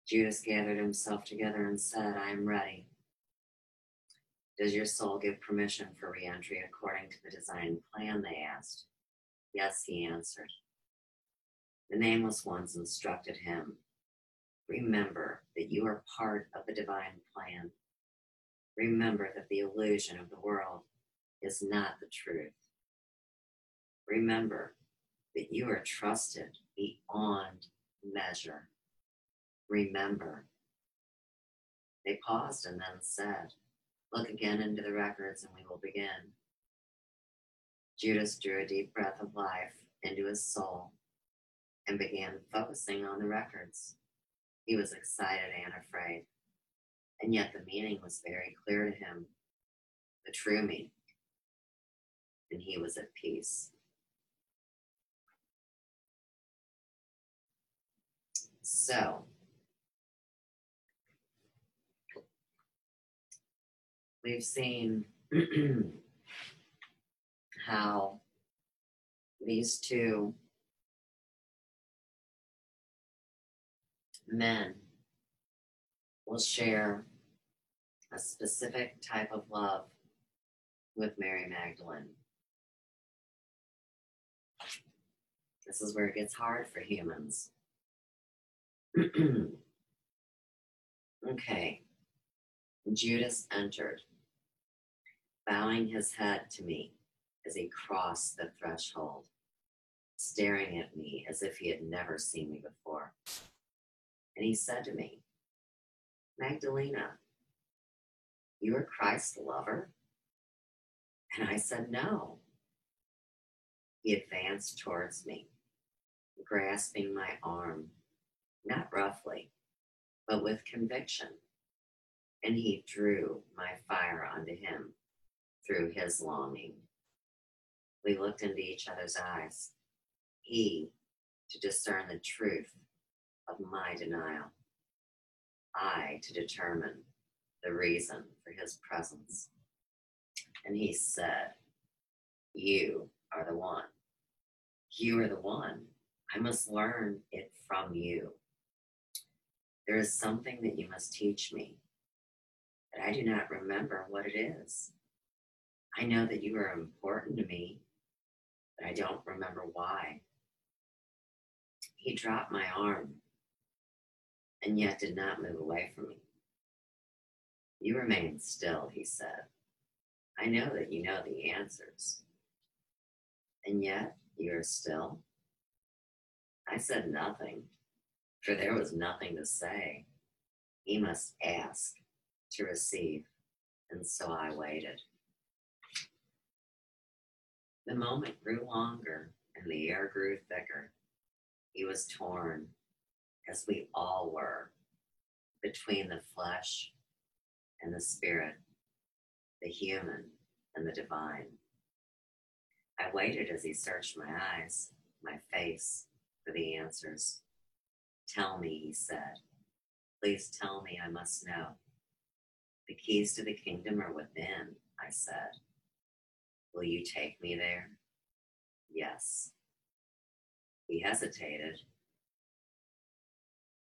Judas gathered himself together and said, I am ready. Does your soul give permission for re-entry according to the design plan, they asked. Yes, he answered. The nameless ones instructed him, remember that you are part of the divine plan. Remember that the illusion of the world is not the truth. Remember that you are trusted beyond measure. Remember. They paused and then said, look again into the records and we will begin. Judas drew a deep breath of life into his soul and began focusing on the records. He was excited and afraid, and yet the meaning was very clear to him, the true meaning, and he was at peace. So, we've seen how these two men will share a specific type of love with Mary Magdalene. This is where it gets hard for humans. Okay. Judas entered, bowing his head to me as he crossed the threshold, staring at me as if he had never seen me before. And he said to me, Magdalena, you are Christ's lover? And I said, no. He advanced towards me, grasping my arm, not roughly, but with conviction. And he drew my fire onto him through his longing. We looked into each other's eyes, he to discern the truth of my denial, I to determine the reason for his presence. And he said, you are the one. You are the one. I must learn it from you. There is something that you must teach me, but I do not remember what it is. I know that you are important to me, but I don't remember why. He dropped my arm and yet did not move away from me. You remain still, he said. I know that you know the answers. And yet you are still. I said nothing, for there was nothing to say. He must ask to receive, and so I waited. The moment grew longer, and the air grew thicker. He was torn, as we all were, between the flesh and the spirit, the human and the divine. I waited as he searched my eyes, my face, for the answers. Tell me, he said. Please tell me, I must know. The keys to the kingdom are within, I said. Will you take me there? Yes. He hesitated,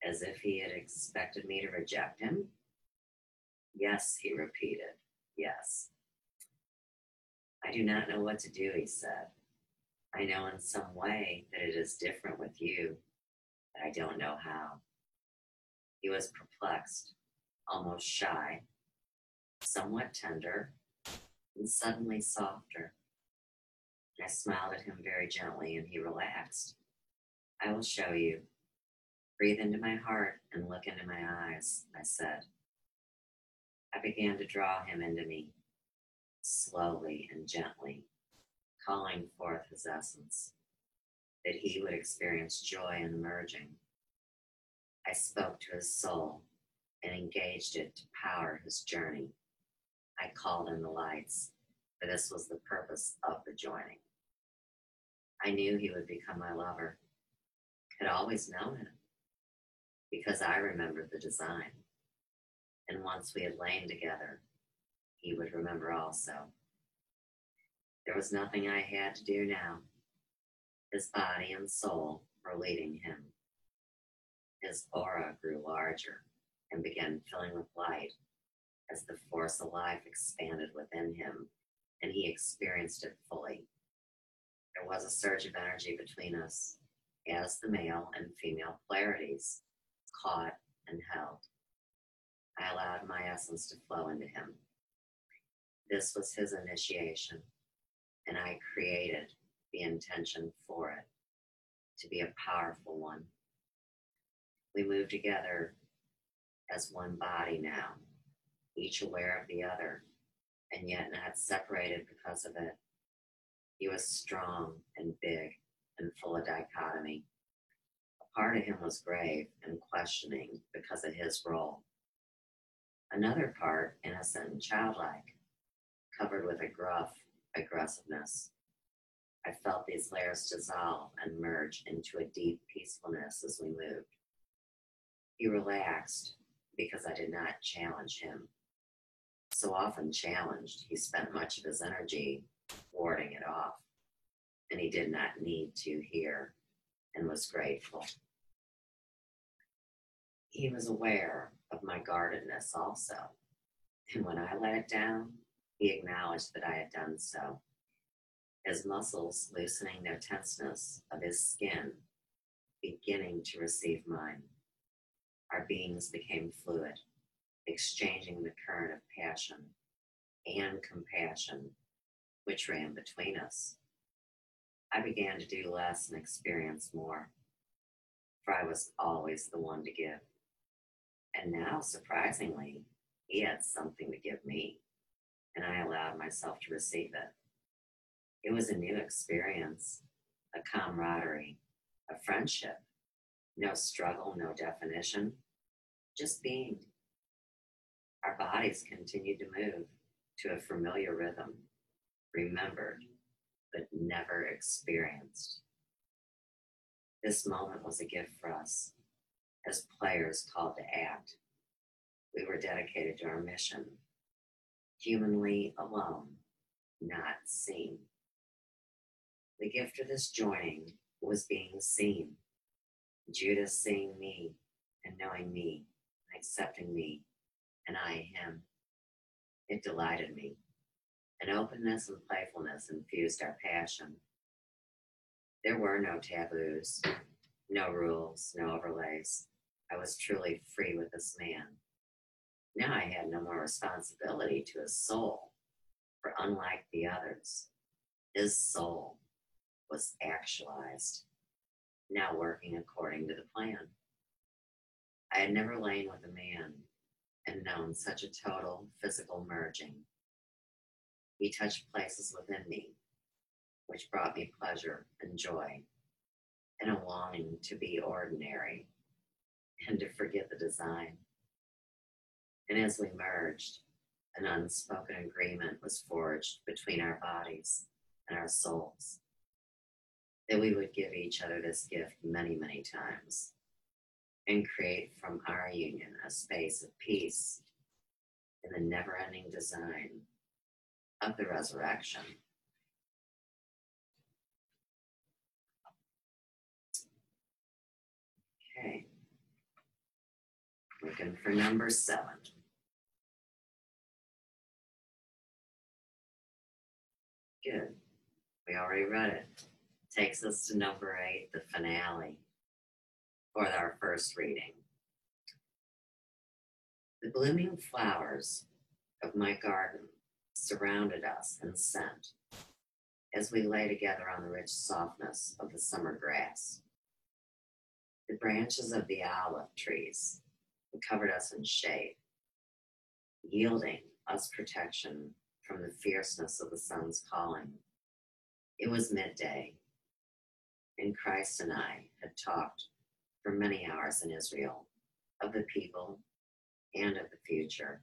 as if he had expected me to reject him. Yes, he repeated. Yes. I do not know what to do, he said. I know in some way that it is different with you, but I don't know how. He was perplexed, almost shy, somewhat tender, and suddenly softer. I smiled at him very gently, and he relaxed. I will show you. Breathe into my heart and look into my eyes, I said. I began to draw him into me, slowly and gently, calling forth his essence, that he would experience joy in the merging. I spoke to his soul and engaged it to power his journey. I called in the lights, for this was the purpose of the joining. I knew he would become my lover, had always known it, because I remembered the design. And once we had lain together, he would remember also. There was nothing I had to do now. His body and soul were leading him. His aura grew larger and began filling with light as the force of life expanded within him, and he experienced it fully. There was a surge of energy between us as the male and female polarities caught and held. I allowed my essence to flow into him. This was his initiation, and I created the intention for it to be a powerful one. We moved together as one body now, each aware of the other, and yet not separated because of it. He was strong and big and full of dichotomy. A part of him was grave and questioning because of his role. Another part, innocent and childlike, covered with a gruff aggressiveness. I felt these layers dissolve and merge into a deep peacefulness as we moved. He relaxed because I did not challenge him. So often challenged, he spent much of his energy warding it off, and he did not need to hear and was grateful. He was aware of my guardedness also, and when I let it down, he acknowledged that I had done so. His muscles loosening their tenseness of his skin, beginning to receive mine. Our beings became fluid, exchanging the current of passion and compassion which ran between us. I began to do less and experience more, for I was always the one to give. And now, surprisingly, he had something to give me, and I allowed myself to receive it. It was a new experience, a camaraderie, a friendship. No struggle, no definition, just being. Our bodies continued to move to a familiar rhythm, remembered, but never experienced. This moment was a gift for us, as players called to act. We were dedicated to our mission, humanly alone, not seen. The gift of this joining was being seen. Judas seeing me and knowing me and accepting me, and I him. It delighted me. An openness and playfulness infused our passion. There were no taboos, no rules, no overlays. I was truly free with this man. Now I had no more responsibility to his soul, for unlike the others, his soul was actualized, now working according to the plan. I had never lain with a man and known such a total physical merging. He touched places within me, which brought me pleasure and joy, and a longing to be ordinary and to forget the design. And as we merged, an unspoken agreement was forged between our bodies and our souls, that we would give each other this gift many, many times, and create from our union a space of peace in the never-ending design of the resurrection. Okay. Looking for number 7. Good. We already read it. Takes us to number 8, the finale, for our first reading. The blooming flowers of my garden surrounded us in scent as we lay together on the rich softness of the summer grass. The branches of the olive trees covered us in shade, yielding us protection from the fierceness of the sun's calling. It was midday, and Christ and I had talked for many hours in Israel of the people and of the future.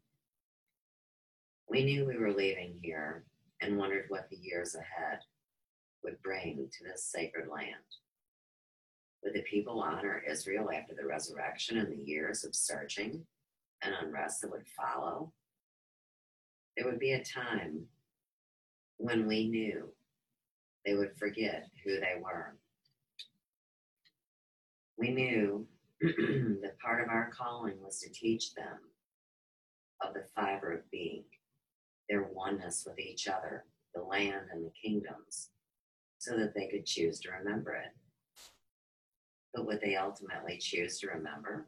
We knew we were leaving here and wondered what the years ahead would bring to this sacred land. Would the people honor Israel after the resurrection and the years of searching and unrest that would follow? There would be a time when we knew they would forget who they were. We knew that part of our calling was to teach them of the fiber of being, their oneness with each other, the land and the kingdoms, so that they could choose to remember it. But would they ultimately choose to remember?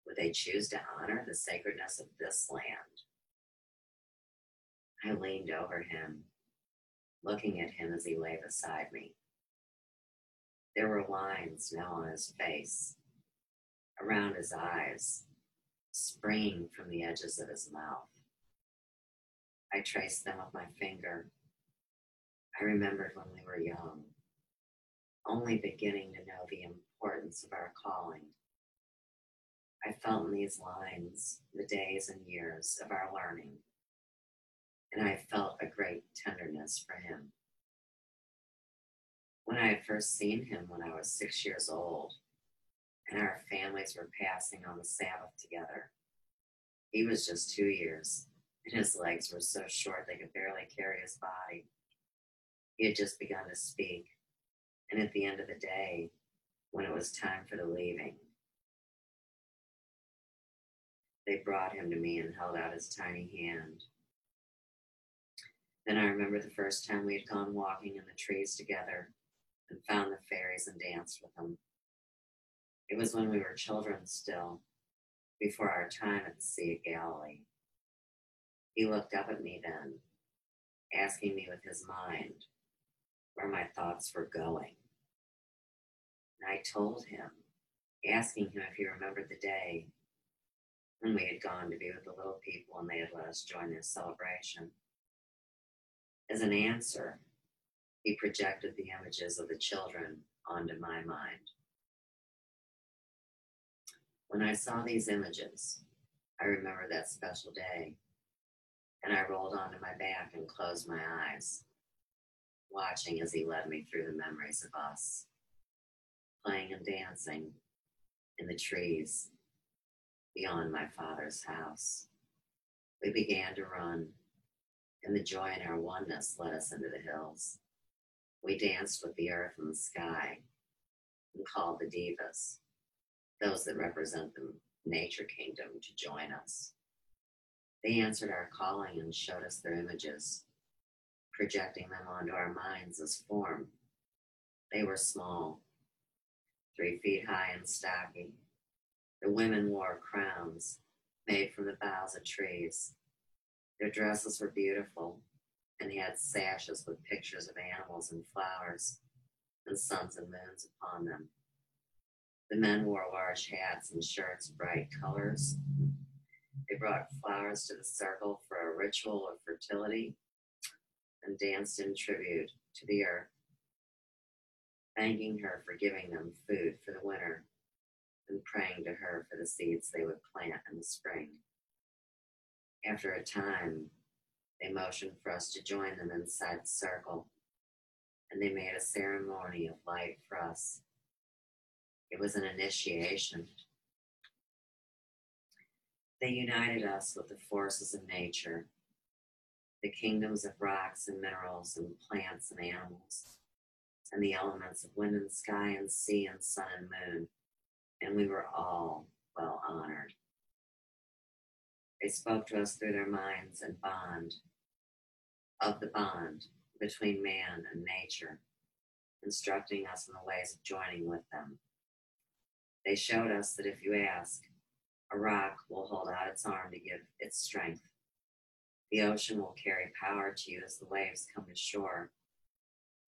Would they choose to honor the sacredness of this land? I leaned over him, looking at him as he lay beside me. There were lines now on his face, around his eyes, springing from the edges of his mouth. I traced them with my finger. I remembered when we were young, only beginning to know the importance of our calling. I felt in these lines the days and years of our learning, and I felt a great tenderness for him. When I had first seen him when I was 6 years old, and our families were passing on the Sabbath together, he was just 2 years, and his legs were so short they could barely carry his body. He had just begun to speak, and at the end of the day, when it was time for the leaving, they brought him to me and held out his tiny hand. Then I remember the first time we had gone walking in the trees together and found the fairies and danced with them. It was when we were children still, before our time at the Sea of Galilee. He looked up at me then, asking me with his mind where my thoughts were going. And I told him, asking him if he remembered the day when we had gone to be with the little people and they had let us join their celebration. As an answer, he projected the images of the children onto my mind. When I saw these images, I remember that special day, and I rolled onto my back and closed my eyes, watching as he led me through the memories of us, playing and dancing in the trees beyond my father's house. We began to run, and the joy in our oneness led us into the hills. We danced with the earth and the sky and called the divas, those that represent the nature kingdom, to join us. They answered our calling and showed us their images, projecting them onto our minds as form. They were small, 3 feet high and stocky. The women wore crowns made from the boughs of trees. Their dresses were beautiful and had sashes with pictures of animals and flowers and suns and moons upon them. The men wore large hats and shirts of bright colors. They brought flowers to the circle for a ritual of fertility and danced in tribute to the earth, thanking her for giving them food for the winter and praying to her for the seeds they would plant in the spring. After a time, they motioned for us to join them inside the circle, and they made a ceremony of light for us. It was an initiation. They united us with the forces of nature, the kingdoms of rocks and minerals and plants and animals, and the elements of wind and sky and sea and sun and moon, and we were all well honored. They spoke to us through their minds and of the bond between man and nature, instructing us in the ways of joining with them. They showed us that if you ask, a rock will hold out its arm to give its strength. The ocean will carry power to you as the waves come to shore.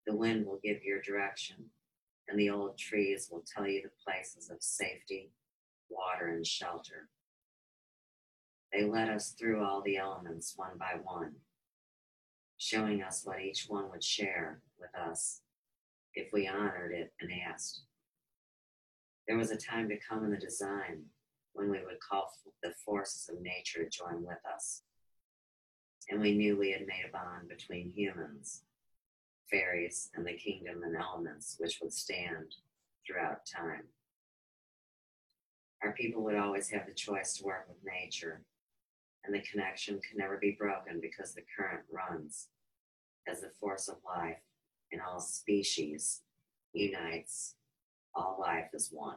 The wind will give your direction, and the old trees will tell you the places of safety, water, and shelter. They led us through all the elements one by one, showing us what each one would share with us if we honored it and asked. There was a time to come in the design when we would call the forces of nature to join with us. And we knew we had made a bond between humans, fairies, and the kingdom and elements which would stand throughout time. Our people would always have the choice to work with nature, and the connection can never be broken because the current runs as the force of life in all species unites all life as one.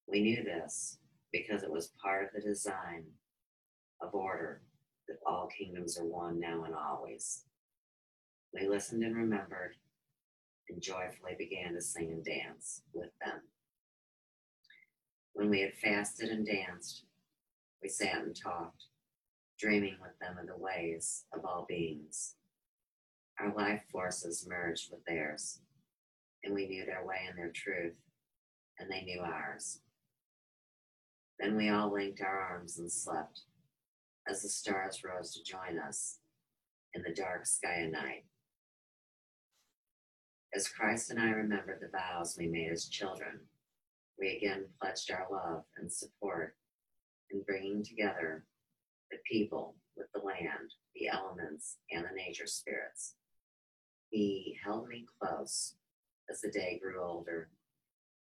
We knew this because it was part of the design of order that all kingdoms are one now and always. We listened and remembered and joyfully began to sing and dance with them. When we had fasted and danced, we sat and talked, dreaming with them of the ways of all beings. Our life forces merged with theirs, and we knew their way and their truth, and they knew ours. Then we all linked our arms and slept as the stars rose to join us in the dark sky of night. As Christ and I remembered the vows we made as children, we again pledged our love and support in bringing together the people with the land, the elements, and the nature spirits. He held me close as the day grew older,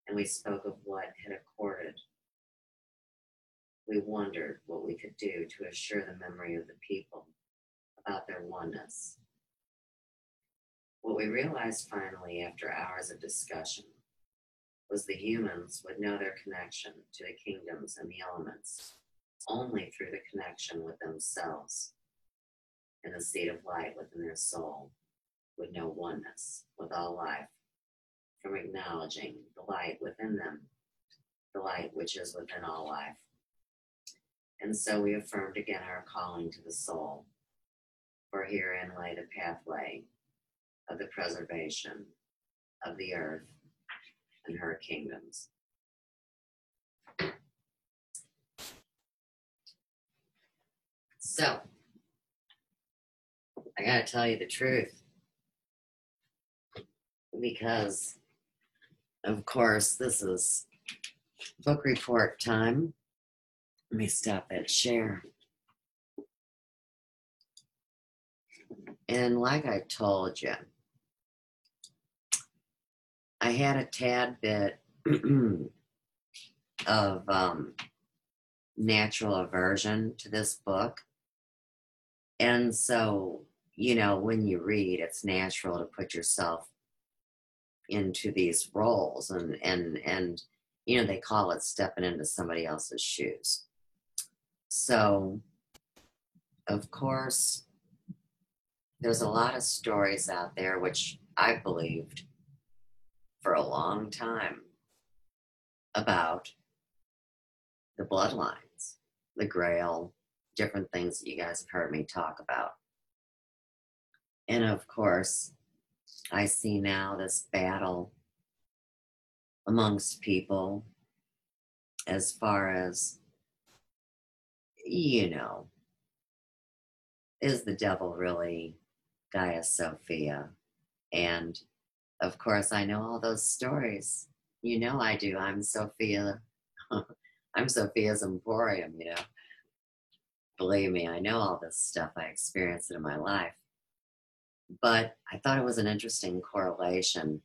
and we spoke of what had accorded we wondered what we could do to assure the memory of the people about their oneness. What we realized finally after hours of discussion was the humans would know their connection to the kingdoms and the elements only through the connection with themselves, and the seed of light within their soul would know oneness with all life from acknowledging the light within them, the light which is within all life. And so we affirmed again our calling to the soul, for herein lay the pathway of the preservation of the earth and her kingdoms. So, I gotta tell you the truth, because, of course, this is book report time. Let me stop that share. And like I told you, I had a tad bit of natural aversion to this book. And so, you know, when you read, it's natural to put yourself into these roles, and you know, they call it stepping into somebody else's shoes. So, of course, there's a lot of stories out there which I believed for a long time about the bloodlines, the Grail, different things that you guys have heard me talk about. And of course, I see now this battle amongst people as far as, you know, is the devil really Gaia Sophia? And of course, I know all those stories. You know I do. I'm Sophia. I'm Sophia's Emporium, you know. Believe me, I know all this stuff. I experienced it in my life. But I thought it was an interesting correlation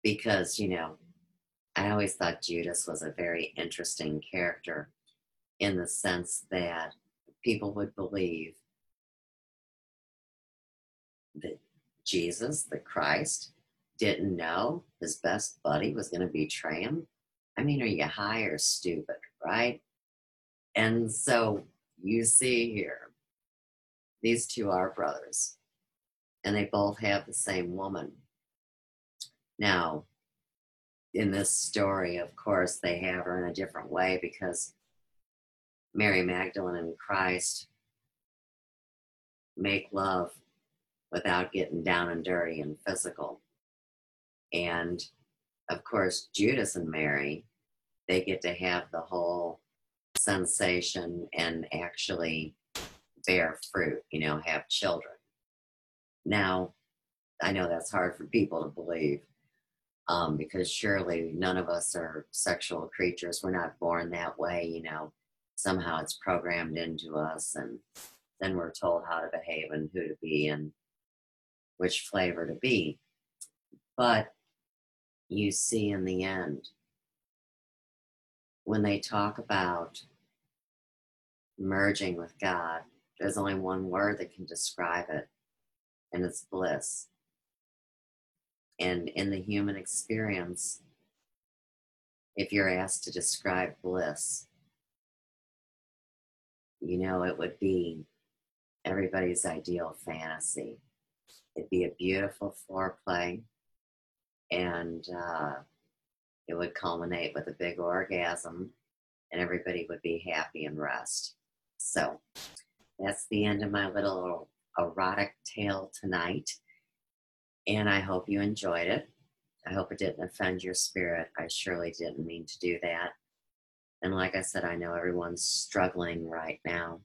because, you know, I always thought Judas was a very interesting character in the sense that people would believe that Jesus, the Christ, didn't know his best buddy was going to betray him. I mean, are you high or stupid, right? And so you see here, these two are brothers, and they both have the same woman. Now, in this story, of course, they have her in a different way because Mary Magdalene and Christ make love without getting down and dirty and physical. And of course, Judas and Mary, they get to have the whole sensation and actually bear fruit, you know, have children. Now, I know that's hard for people to believe because surely none of us are sexual creatures. We're not born that way, you know. Somehow it's programmed into us, and then we're told how to behave and who to be and which flavor to be. But you see in the end, when they talk about merging with God, there's only one word that can describe it, and it's bliss. And in the human experience, if you're asked to describe bliss, you know, it would be everybody's ideal fantasy. It'd be a beautiful foreplay, and it would culminate with a big orgasm, and everybody would be happy and rest. So that's the end of my little erotic tale tonight, and I hope you enjoyed it. I hope it didn't offend your spirit. I surely didn't mean to do that. And like I said, I know everyone's struggling right now.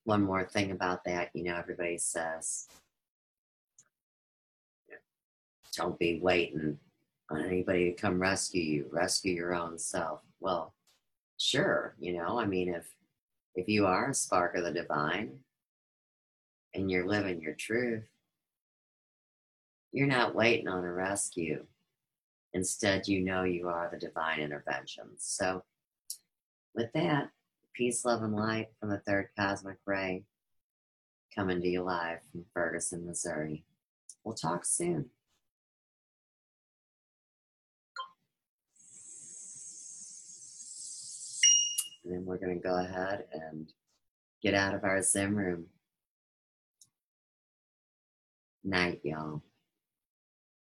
One more thing about that, you know, everybody says, don't be waiting on anybody to come rescue you. Rescue your own self. Well, sure, you know, I mean, if you are a spark of the divine and you're living your truth, you're not waiting on a rescue. Instead, you know you are the divine intervention. So with that, peace, love, and light from the third cosmic ray, coming to you live from Ferguson, Missouri. We'll talk soon. And then we're going to go ahead and get out of our Zoom room. Night, y'all.